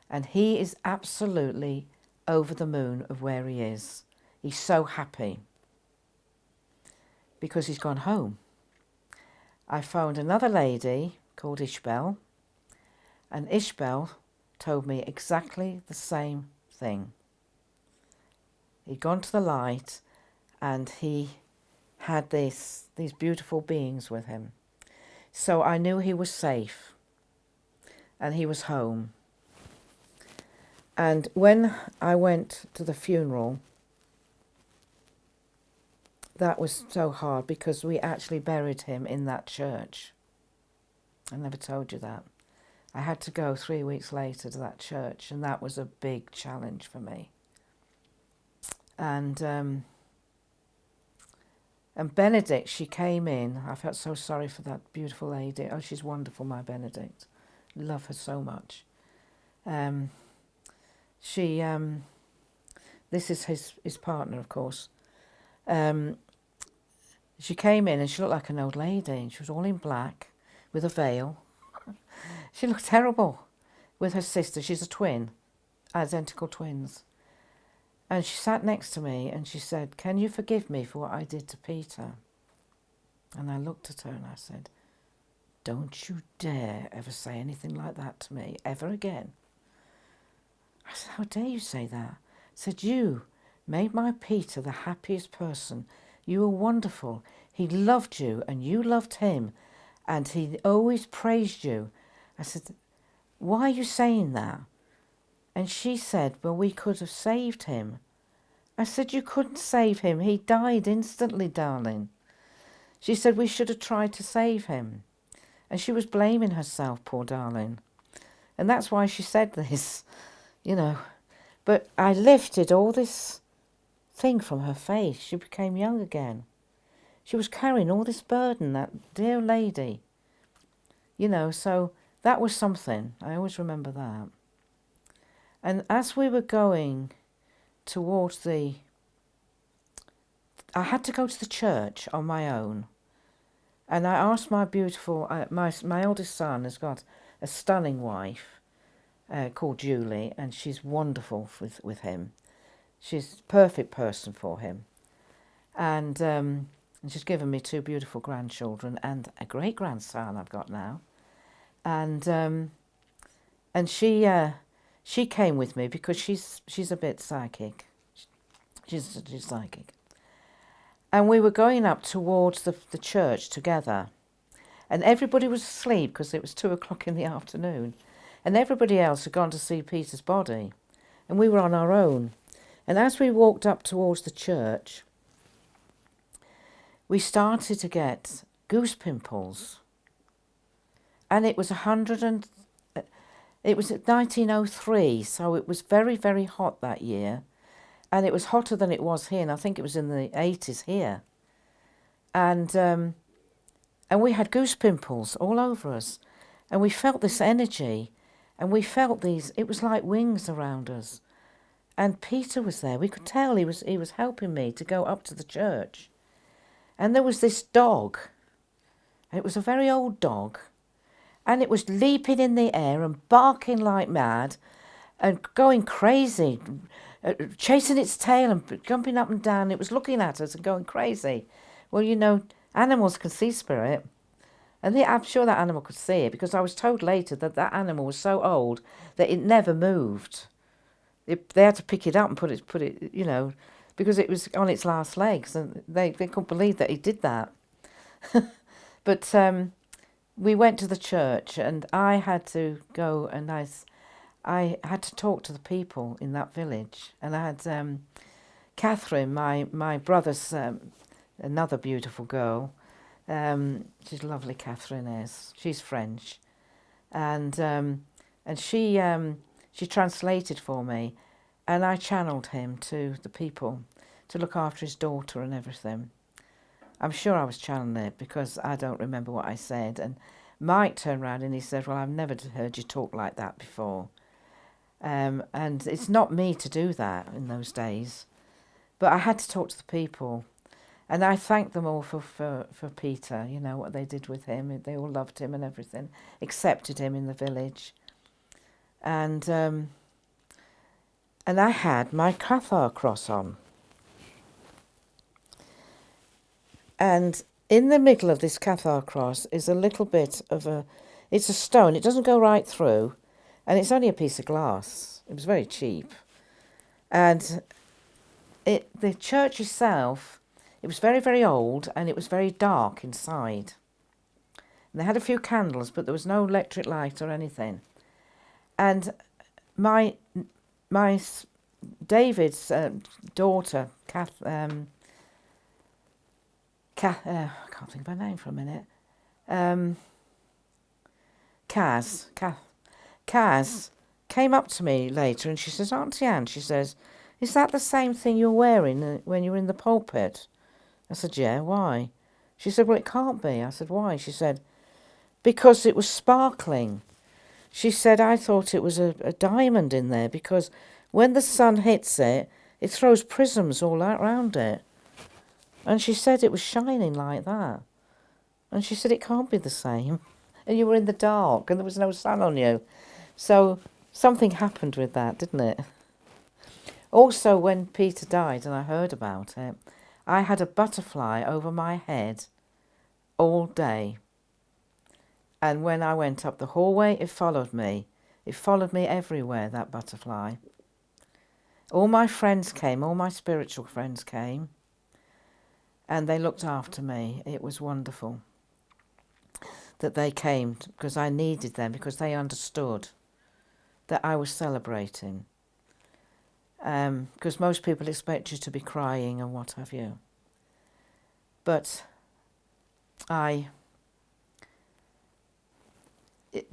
and he is absolutely over the moon of where he is. He's so happy because he's gone home. I phoned another lady called Ishbel, and Ishbel told me exactly the same thing. He'd gone to the light and he had these beautiful beings with him. So I knew he was safe and he was home. And when I went to the funeral, that was so hard because we actually buried him in that church. I never told you that. I had to go 3 weeks later to that church, and that was a big challenge for me. And Benedict, she came in. I felt so sorry for that beautiful lady. Oh, she's wonderful, my Benedict. Love her so much. This is his partner, of course. She came in and she looked like an old lady, and she was all in black with a veil. She looked terrible with her sister. She's a twin, identical twins. And she sat next to me and she said, "Can you forgive me for what I did to Peter?" And I looked at her and I said, "Don't you dare ever say anything like that to me, ever again." I said, "How dare you say that?" I said, "You made my Peter the happiest person. You were wonderful. He loved you and you loved him, and he always praised you." I said, "Why are you saying that?" And she said, "Well, we could have saved him." I said, "You couldn't save him. He died instantly, darling." She said, "We should have tried to save him." And she was blaming herself, poor darling. And that's why she said this, you know. But I lifted all this thing from her face. She became young again. She was carrying all this burden, that dear lady. You know, so that was something. I always remember that. And as we were going towards I had to go to the church on my own. And I asked my beautiful, my oldest son has got a stunning wife called Julie, and she's wonderful with him. She's a perfect person for him. And she's given me two beautiful grandchildren and a great-grandson I've got now. And she came with me because she's a bit psychic. She's psychic. And we were going up towards the church together. And everybody was asleep because it was 2:00 in the afternoon. And everybody else had gone to see Peter's body. And we were on our own. And as we walked up towards the church, we started to get goose pimples. And it was it was at 1903, so it was very, very hot that year. And it was hotter than it was here, and I think it was in the 80s here. And we had goose pimples all over us. And we felt this energy, and we felt these, it was like wings around us. And Peter was there. We could tell he was helping me to go up to the church. And there was this dog. It was a very old dog. And it was leaping in the air and barking like mad and going crazy, chasing its tail and jumping up and down. It was looking at us and going crazy. Well, you know, animals can see spirit. And I'm sure that animal could see it, because I was told later that that animal was so old that it never moved. They had to pick it up and put it, you know, because it was on its last legs, and they couldn't believe that it did that. But we went to the church, and I had to go, and I had to talk to the people in that village. And I had Catherine, my brother's another beautiful girl. She's lovely, Catherine is. She's French. And she translated for me, and I channeled him to the people to look after his daughter and everything. I'm sure I was channeling it because I don't remember what I said. And Mike turned around and he said, well, I've never heard you talk like that before. And it's not me to do that in those days. But I had to talk to the people. And I thanked them all for Peter, you know, what they did with him. They all loved him and everything, accepted him in the village. And I had my Cathar cross on. And in the middle of this Cathar cross is a little bit of it's a stone. It doesn't go right through, and it's only a piece of glass. It was very cheap. And the church itself, it was very, very old, and it was very dark inside. And they had a few candles, but there was no electric light or anything. And my David's daughter, I can't think of her name for a minute. Kaz came up to me later and she says, Auntie Anne, she says, is that the same thing you're wearing when you're in the pulpit? I said, yeah, why? She said, well, it can't be. I said, why? She said, because it was sparkling. She said, I thought it was a diamond in there because when the sun hits it, it throws prisms all around it. And she said it was shining like that. And she said, it can't be the same. And you were in the dark and there was no sun on you. So something happened with that, didn't it? Also, when Peter died and I heard about it, I had a butterfly over my head all day. And when I went up the hallway, it followed me. It followed me everywhere, that butterfly. All my friends came, all my spiritual friends came. And they looked after me. It was wonderful that they came because I needed them, because they understood that I was celebrating. Because most people expect you to be crying and what have you. But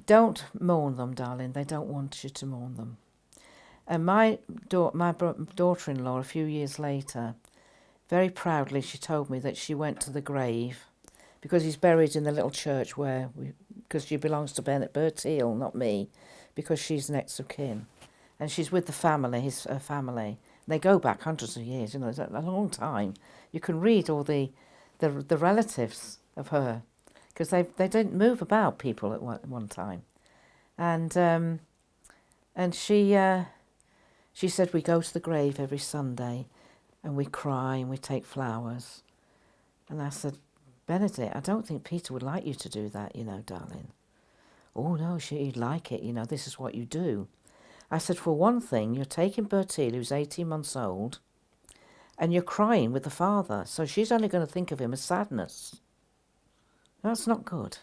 don't mourn them, darling. They don't want you to mourn them. And my daughter-in-law, a few years later, very proudly, she told me that she went to the grave because he's buried in the little church because she belongs to Bennett Berteel, not me, because she's next of kin. And she's with the family, her family. They go back hundreds of years, you know, it's a long time. You can read all the relatives of her because they didn't move about people at one time. And she said, we go to the grave every Sunday and we cry and we take flowers. And I said, Benedict, I don't think Peter would like you to do that, you know, darling. Oh, no, he'd like it, you know, this is what you do. I said, for one thing, you're taking Bertile, who's 18 months old, and you're crying with the father, so she's only going to think of him as sadness. That's not good,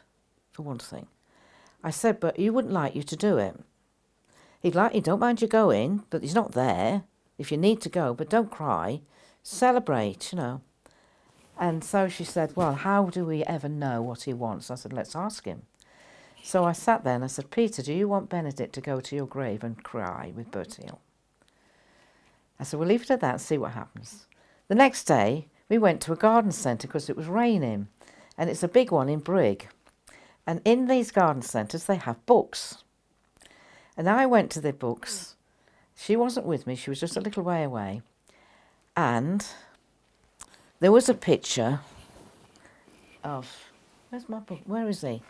for one thing. I said, but he wouldn't like you to do it. He don't mind you going, but he's not there. If you need to go, but don't cry. Celebrate, you know. And so she said, well, how do we ever know what he wants? I said, let's ask him. So I sat there and I said, Peter, do you want Benedict to go to your grave and cry with Bertile? I said, we'll leave it at that and see what happens. The next day, we went to a garden centre because it was raining. And it's a big one in Brigg. And in these garden centres, they have books. And I went to the books. She wasn't with me. She was just a little way away. And there was a picture of... Where's my book? Where is he?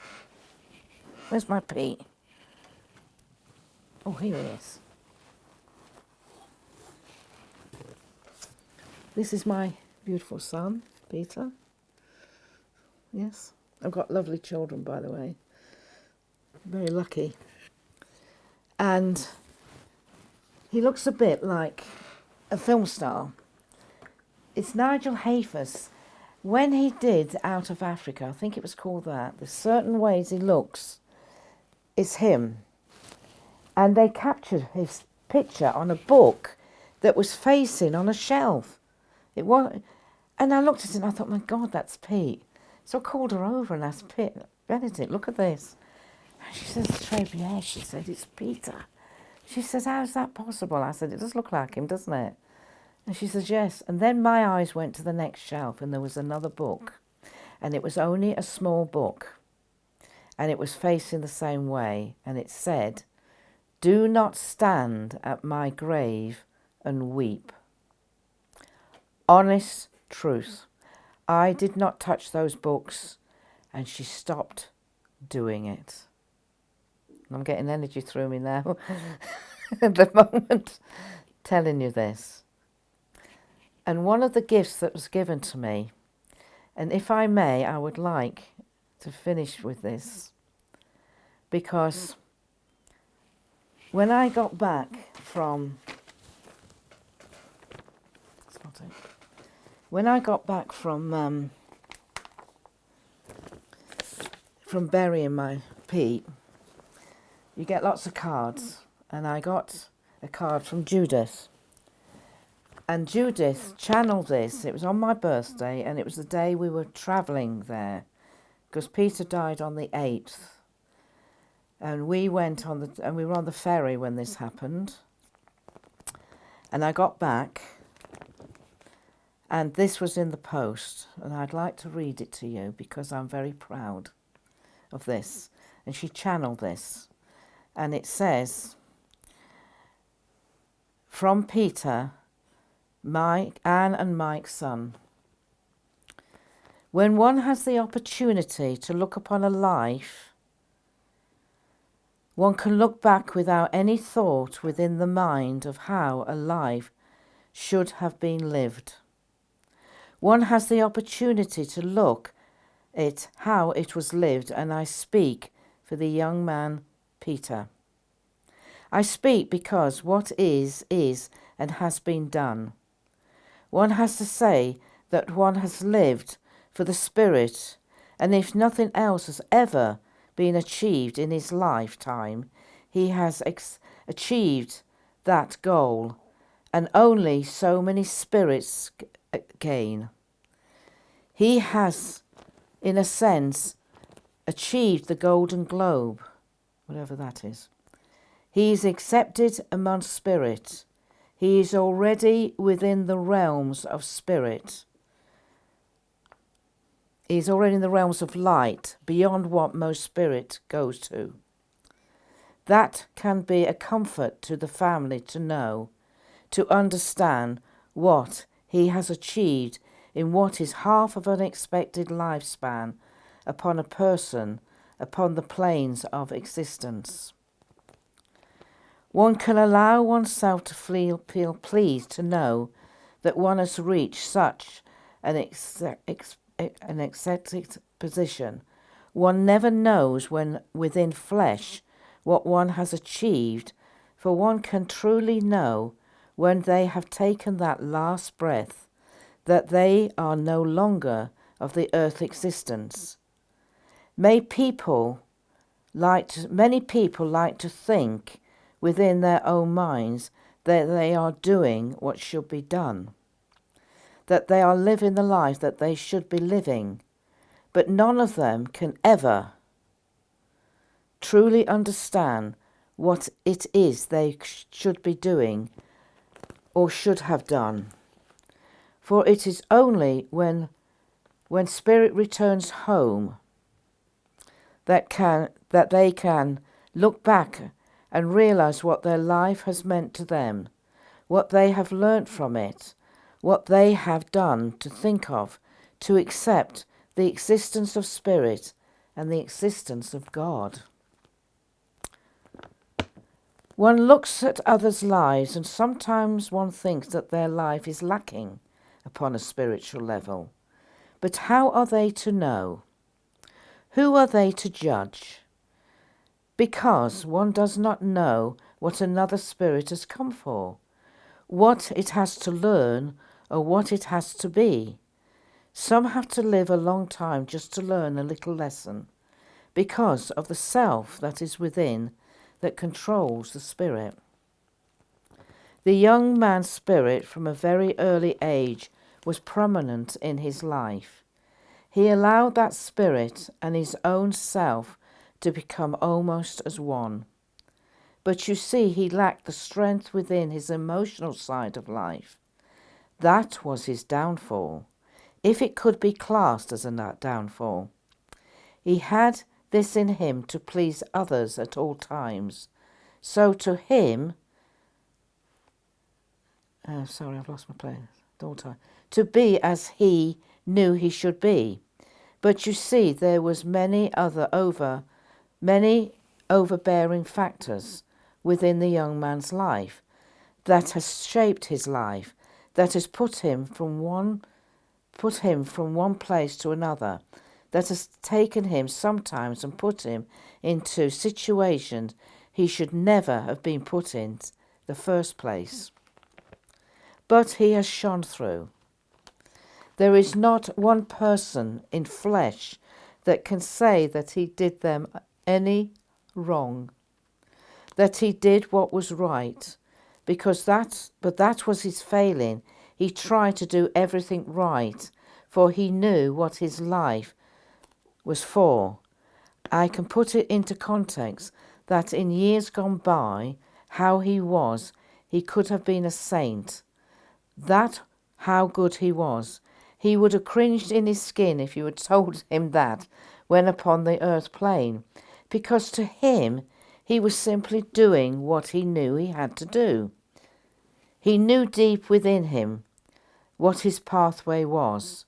Where's my Pete? Oh, here he is. This is my beautiful son, Peter. Yes. I've got lovely children, by the way. Very lucky. And he looks a bit like a film star. It's Nigel Hafers. When he did Out of Africa, I think it was called that, there's certain ways he looks. It's him. And they captured his picture on a book that was facing on a shelf. It was, and I looked at it and I thought, my God, that's Pete. So I called her over and asked Benedict, look at this. And she says, très bien. She said, it's Peter. She says, how's that possible? I said, it does look like him, doesn't it? And she says, yes. And then my eyes went to the next shelf and there was another book. and it was only a small book, and it was facing the same way, and it said, "Do not stand at my grave and weep." Honest truth. I did not touch those books, and she stopped doing it. I'm getting energy through me now at the moment, telling you this. And one of the gifts that was given to me, and if I may, I would like to finish with this, because when I got back from burying my Pete, you get lots of cards, and I got a card from Judith. And Judith channeled this. It was on my birthday, and it was the day we were travelling there, because Peter died on the 8th. And we went and we were on the ferry when this happened. And I got back, and this was in the post, and I'd like to read it to you because I'm very proud of this. And she channeled this, and it says, "From Peter, Anne and Mike's son. When one has the opportunity to look upon a life, one can look back without any thought within the mind of how a life should have been lived. One has the opportunity to look at how it was lived, and I speak for the young man Peter. I speak because what is and has been done. One has to say that one has lived for the Spirit, and if nothing else has ever been achieved in his lifetime, he has achieved that goal, and only so many spirits gain. He has, in a sense, achieved the Golden Globe, whatever that is. He is accepted among spirit. He is already within the realms of spirit. He is already in the realms of light, beyond what most spirit goes to. That can be a comfort to the family to know, to understand what he has achieved in what is half of an expected lifespan upon a person, upon the planes of existence. One can allow oneself to feel pleased to know that one has reached such an ecstatic position. One never knows when within flesh what one has achieved, for one can truly know when they have taken that last breath that they are no longer of the earth existence. Many people like to think within their own minds that they are doing what should be done, that they are living the life that they should be living, but none of them can ever truly understand what it is they should be doing or should have done. For it is only when spirit returns home that they can look back and realize what their life has meant to them, what they have learnt from it, what they have done to think of, to accept the existence of spirit and the existence of God. One looks at others' lives, and sometimes one thinks that their life is lacking upon a spiritual level. But how are they to know? Who are they to judge? Because one does not know what another spirit has come for, what it has to learn, or what it has to be. Some have to live a long time just to learn a little lesson, because of the self that is within that controls the spirit. The young man's spirit from a very early age was prominent in his life. He allowed that spirit and his own self to become almost as one. But you see, he lacked the strength within his emotional side of life. That was his downfall. if it could be classed as a downfall. He had this in him to please others at all times. So to him, sorry, I've lost my place. All time. To be as he knew he should be. But you see, there was many overbearing factors within the young man's life that has shaped his life, that has put him from one place to another, that has taken him sometimes and put him into situations he should never have been put in the first place. But he has shone through. There is not one person in flesh that can say that he did them any wrong, that he did what was right, but that was his failing. He tried to do everything right, for he knew what his life was for. I can put it into context that in years gone by, how he could have been a saint. That how good he was. He would have cringed in his skin if you had told him that when upon the earth plane, because to him he was simply doing what he knew he had to do. He knew deep within him what his pathway was,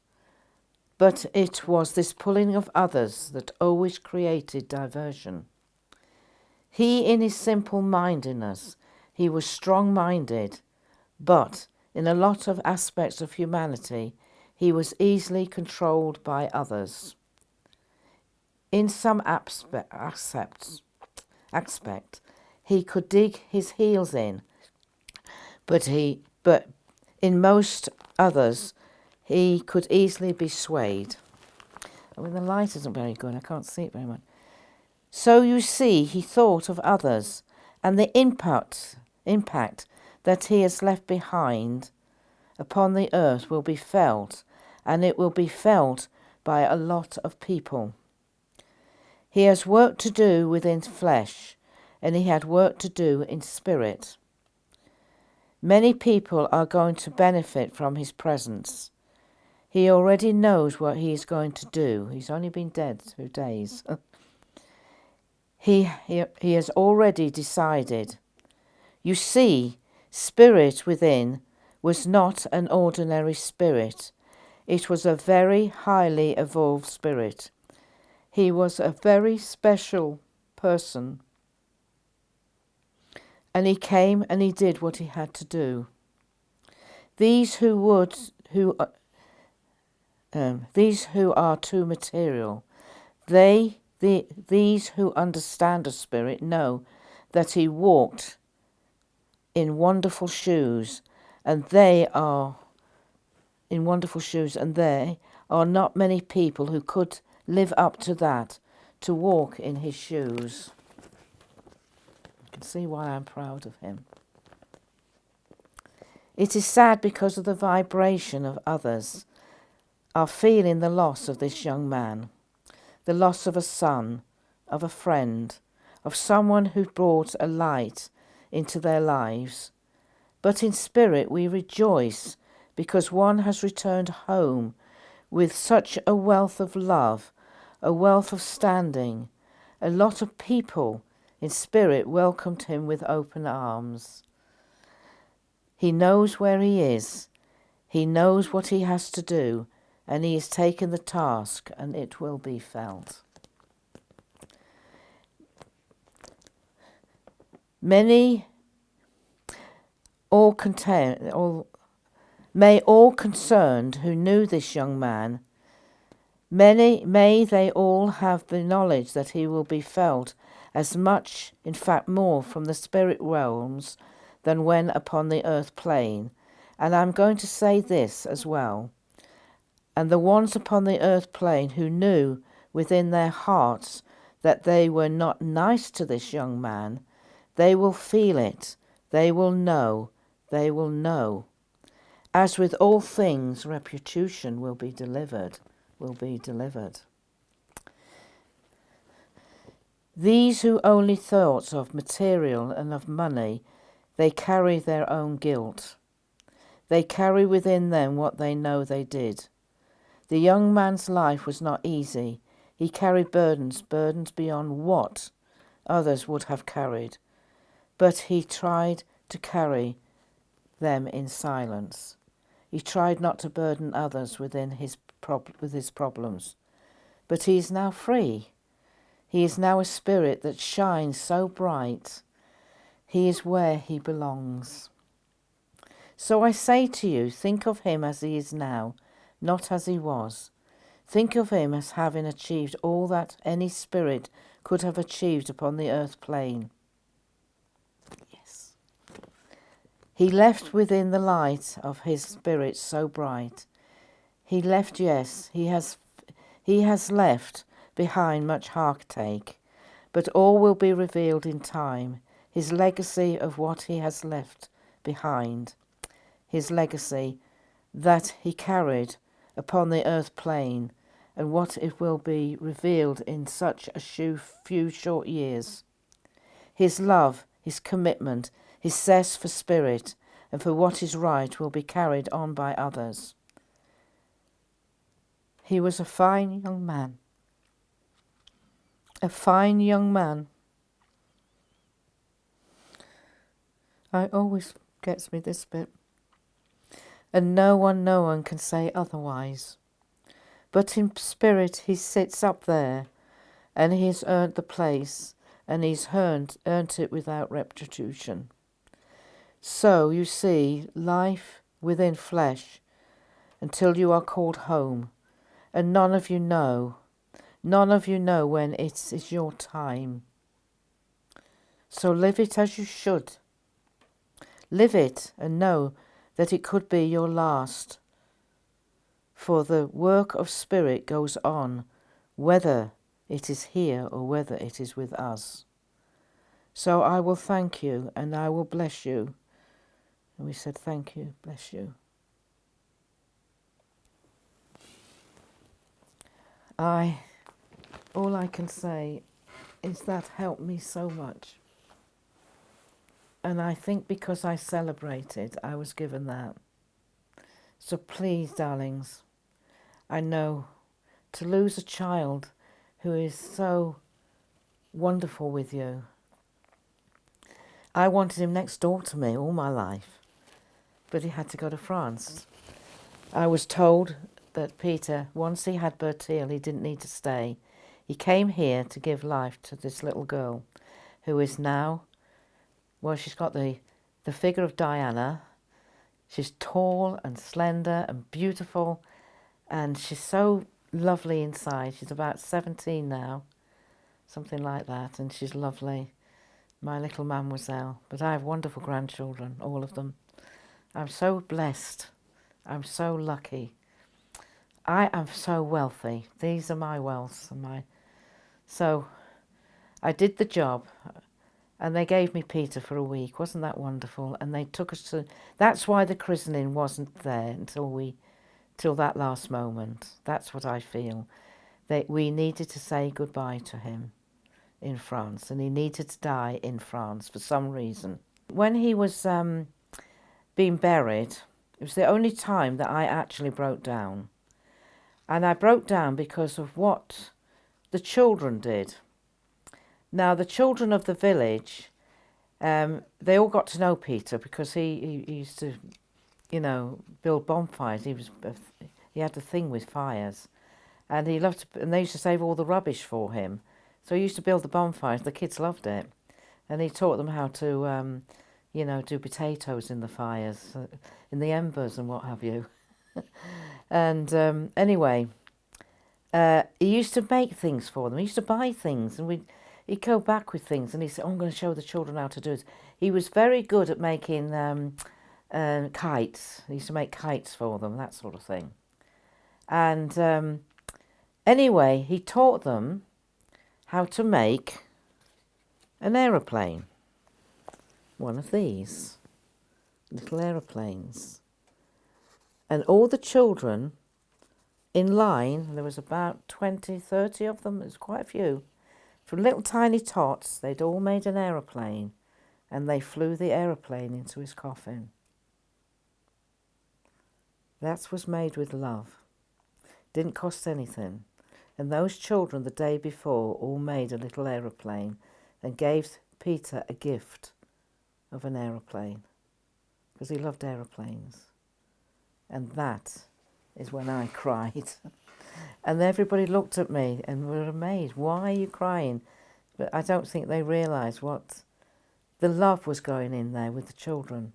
but it was this pulling of others that always created diversion. He, in his simple-mindedness, he was strong-minded, but in a lot of aspects of humanity, he was easily controlled by others. In some aspect, he could dig his heels in, but in most others, he could easily be swayed. I mean, the light isn't very good. I can't see it very much. So you see, he thought of others and the impact that he has left behind upon the earth will be felt, and it will be felt by a lot of people. He has work to do within flesh, and he had work to do in spirit. Many people are going to benefit from his presence. He already knows what he is going to do. He's only been dead 2 days. He has already decided. You see, spirit within was not an ordinary spirit. It was a very highly evolved spirit. He was a very special person. And he came and he did what he had to do. These who are too material, these who understand a spirit know that he walked in wonderful shoes, and there are not many people who could live up to that, to walk in his shoes. You can see why I'm proud of him. It is sad because of the vibration of others are feeling the loss of this young man, the loss of a son, of a friend, of someone who brought a light into their lives. But in spirit we rejoice because one has returned home with such a wealth of love, a wealth of standing. A lot of people in spirit welcomed him with open arms. He knows where he is. He knows what he has to do, and he has taken the task, and it will be felt. May all concerned who knew this young man, may they all have the knowledge that he will be felt as much, in fact more, from the spirit realms than when upon the earth plane. And I'm going to say this as well. And the ones upon the earth plane who knew within their hearts that they were not nice to this young man, they will feel it, they will know. As with all things, retribution will be delivered. These who only thought of material and of money, they carry their own guilt. They carry within them what they know they did. The young man's life was not easy. He carried burdens beyond what others would have carried. But he tried to carry them in silence. He tried not to burden others with his problems. But he is now free. He is now a spirit that shines so bright. He is where he belongs. So I say to you, think of him as he is now, not as he was. Think of him as having achieved all that any spirit could have achieved upon the earth plane. Yes. He left within the light of his spirit so bright. He left, yes, he has left behind much heartache, but all will be revealed in time. His legacy of what he has left behind, his legacy that he carried upon the earth plane, and what it will be revealed in such a few short years. His love, his commitment, his zest for spirit and for what is right will be carried on by others. He was a fine young man. A fine young man. It always gets me, this bit. And no one can say otherwise. But in spirit he sits up there, and he's earned the place, and he's earned it without retribution. So, you see, life within flesh, until you are called home, and none of you know when it's your time. So live it as you should. Live it and know that it could be your last. For the work of spirit goes on, whether it is here or whether it is with us. So I will thank you and I will bless you. And we said, thank you, bless you. All I can say is that helped me so much. And I think because I celebrated, I was given that. So please, darlings, I know to lose a child who is so wonderful with you. I wanted him next door to me all my life, but he had to go to France. I was told that Peter, once he had Bertil, he didn't need to stay. He came here to give life to this little girl who is now, well, she's got the figure of Diana. She's tall and slender and beautiful, and she's so lovely inside. She's about 17 now, something like that, and she's lovely, my little mademoiselle. But I have wonderful grandchildren, all of them. I'm so blessed. I'm so lucky. I am so wealthy. These are my wealths and my. So I did the job. And they gave me Peter for a week. Wasn't that wonderful? And they took us to... That's why the christening wasn't there till that last moment. That's what I feel. We needed to say goodbye to him in France. And he needed to die in France for some reason. When he was being buried, it was the only time that I actually broke down. And I broke down because of what the children did. Now, the children of the village, they all got to know Peter because he used to, build bonfires. He had a thing with fires, and he loved to, and they used to save all the rubbish for him. So he used to build the bonfires. The kids loved it, and he taught them how to, do potatoes in the fires, in the embers and what have you. And anyway, he used to make things for them. He used to buy things, and he'd go back with things, and he said, I'm going to show the children how to do it. He was very good at making kites. He used to make kites for them, that sort of thing. And anyway, he taught them how to make an aeroplane. One of these little aeroplanes. And all the children in line, there was about 20, 30 of them, there's quite a few, from little tiny tots. They'd all made an aeroplane, and they flew the aeroplane into his coffin. That was made with love. Didn't cost anything. And those children the day before all made a little aeroplane and gave Peter a gift of an aeroplane because he loved aeroplanes. And that is when I cried. And everybody looked at me and were amazed. Why are you crying? But I don't think they realised what the love was going in there with the children.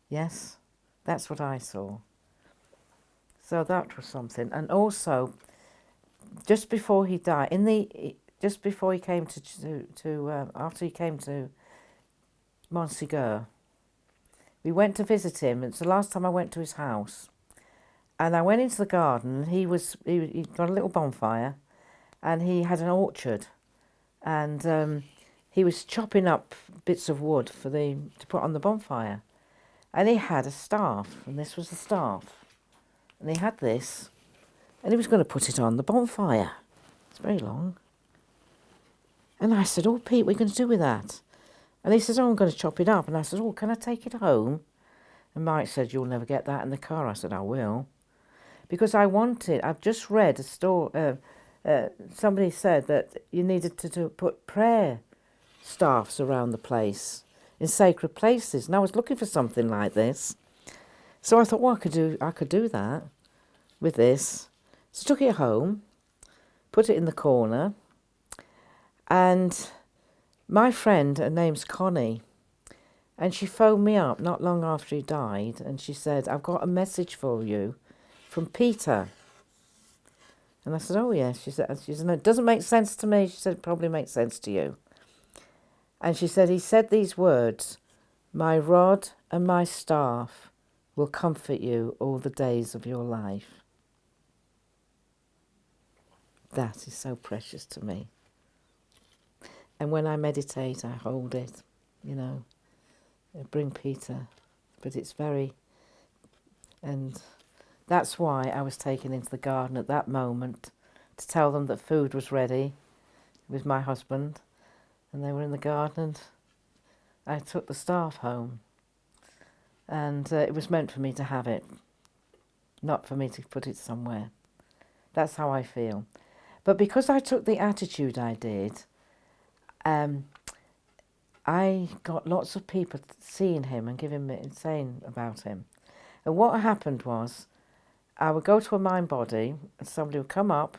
Yes, that's what I saw. So that was something. And also, just before he died, just before he came after he came to Montségur, we went to visit him. It's the last time I went to his house. And I went into the garden. He got a little bonfire, and he had an orchard, and he was chopping up bits of wood to put on the bonfire, and he had a staff, and this was the staff, and he had this, and he was going to put it on the bonfire. It's very long. And I said, "Oh, Pete, what are you going to do with that?" And he says, "Oh, I'm going to chop it up." And I said, "Oh, can I take it home?" And Mike said, "You'll never get that in the car." I said, "I will." Because I've just read a story, somebody said that you needed to put prayer staffs around the place in sacred places. And I was looking for something like this. So I thought, well, I could do that with this. So I took it home, put it in the corner, and my friend, her name's Connie, and she phoned me up not long after he died, and she said, "I've got a message for you from Peter." And I said, "Oh yes." She said, "No, it doesn't make sense to me." She said, "It probably makes sense to you." And she said, "He said these words, 'My rod and my staff will comfort you all the days of your life.'" That is so precious to me. And when I meditate, I hold it, I bring Peter. But it's and that's why I was taken into the garden at that moment to tell them that food was ready with my husband, and they were in the garden, and I took the staff home, and it was meant for me to have it, not for me to put it somewhere. That's how I feel. But because I took the attitude I did, I got lots of people seeing him and saying about him. And what happened was, I would go to a mind body and somebody would come up,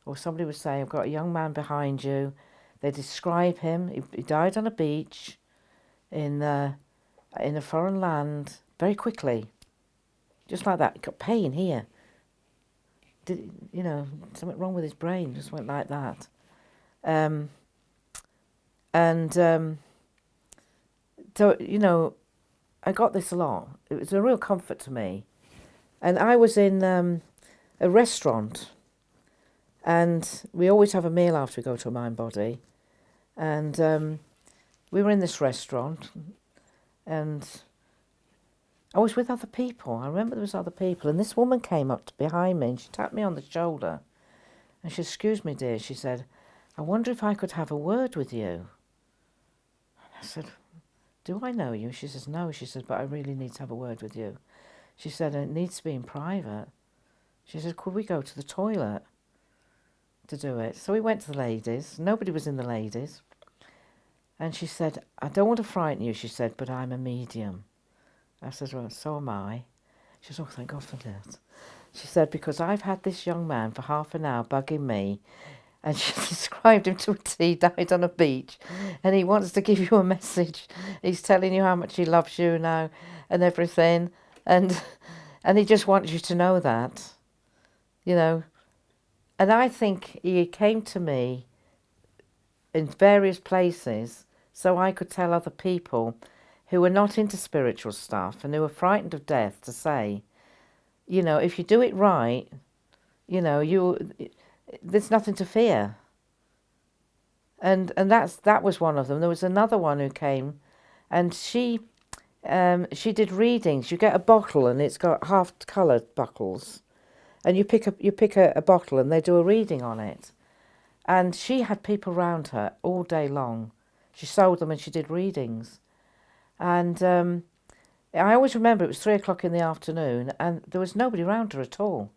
or somebody would say, "I've got a young man behind you." They describe him. He died on a beach in a foreign land very quickly, just like that. He got pain here. Something wrong with his brain, just went like that. So, I got this a lot. It was a real comfort to me. And I was in a restaurant, and we always have a meal after we go to a mind body. And we were in this restaurant, and I was with other people. I remember there was other people, and this woman came up behind me, and she tapped me on the shoulder, and she said, "Excuse me, dear," she said, "I wonder if I could have a word with you." And I said, "Do I know you?" She says, "No." She said, "But I really need to have a word with you." She said, "It needs to be in private." She said, "Could we go to the toilet to do it?" So we went to the ladies. Nobody was in the ladies. And she said, "I don't want to frighten you," she said, "but I'm a medium." I said, "Well, so am I." She said, "Oh, thank God for that." She said, "Because I've had this young man for half an hour bugging me," and she described him to a T, died on a beach, and he wants to give you a message. He's telling you how much he loves you now and everything. And he just wants you to know that, And I think he came to me in various places so I could tell other people who were not into spiritual stuff and who were frightened of death to say, if you do it right, there's nothing to fear. And that was one of them. There was another one who came, and she did readings. You get a bottle, and it's got half-coloured bottles, and you pick a bottle, and they do a reading on it. And she had people round her all day long. She sold them, and she did readings. And I always remember it was 3:00 in the afternoon, and there was nobody round her at all.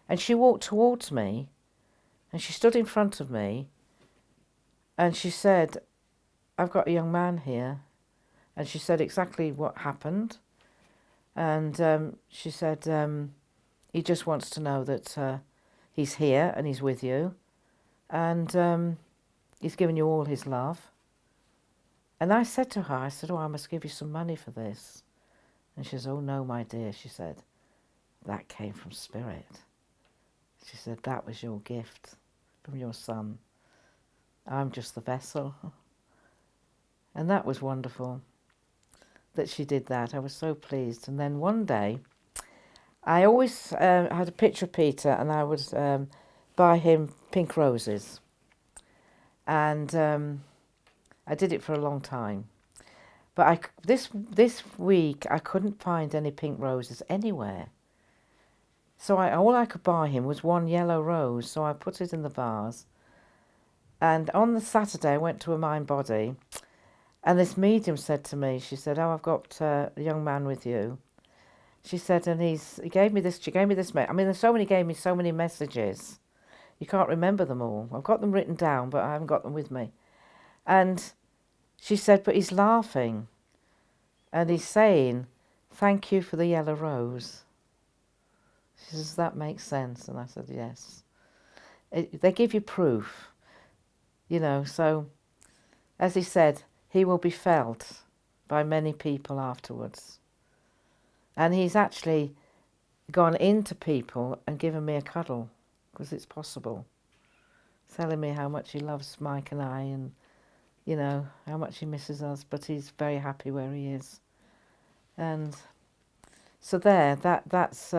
And she walked towards me, and she stood in front of me, and she said, I've got a young man here. And she said exactly what happened. And she said, he just wants to know that he's here and he's with you. And he's given you all his love. And I said to her, I said, oh, I must give you some money for this. And she said, oh, no, my dear. She said, that came from Spirit. She said, that was your gift from your son. I'm just the vessel. And that was wonderful that she did that. I was so pleased. And then one day, I always had a picture of Peter, and I would buy him pink roses. And I did it for a long time. But this week, I couldn't find any pink roses anywhere. So all I could buy him was one yellow rose, so I put it in the vase. And on the Saturday, I went to a mind body, and this medium said to me, she said, oh, I've got a young man with you. She said, and he gave me this, I mean, he gave me so many messages. You can't remember them all. I've got them written down, but I haven't got them with me. And she said, but he's laughing. And he's saying, thank you for the yellow rose. She says, that makes sense. And I said, yes. They give you proof, you know. So, as he said, he will be felt by many people afterwards. And he's actually gone into people and given me a cuddle, because it's possible. Telling me how much he loves Mike and I, and, you know, how much he misses us, but he's very happy where he is. And so that's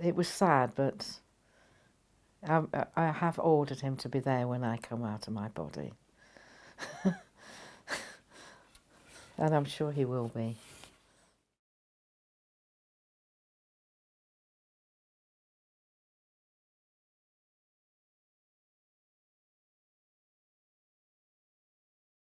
it was sad, but I have ordered him to be there when I come out of my body. And I'm sure he will be.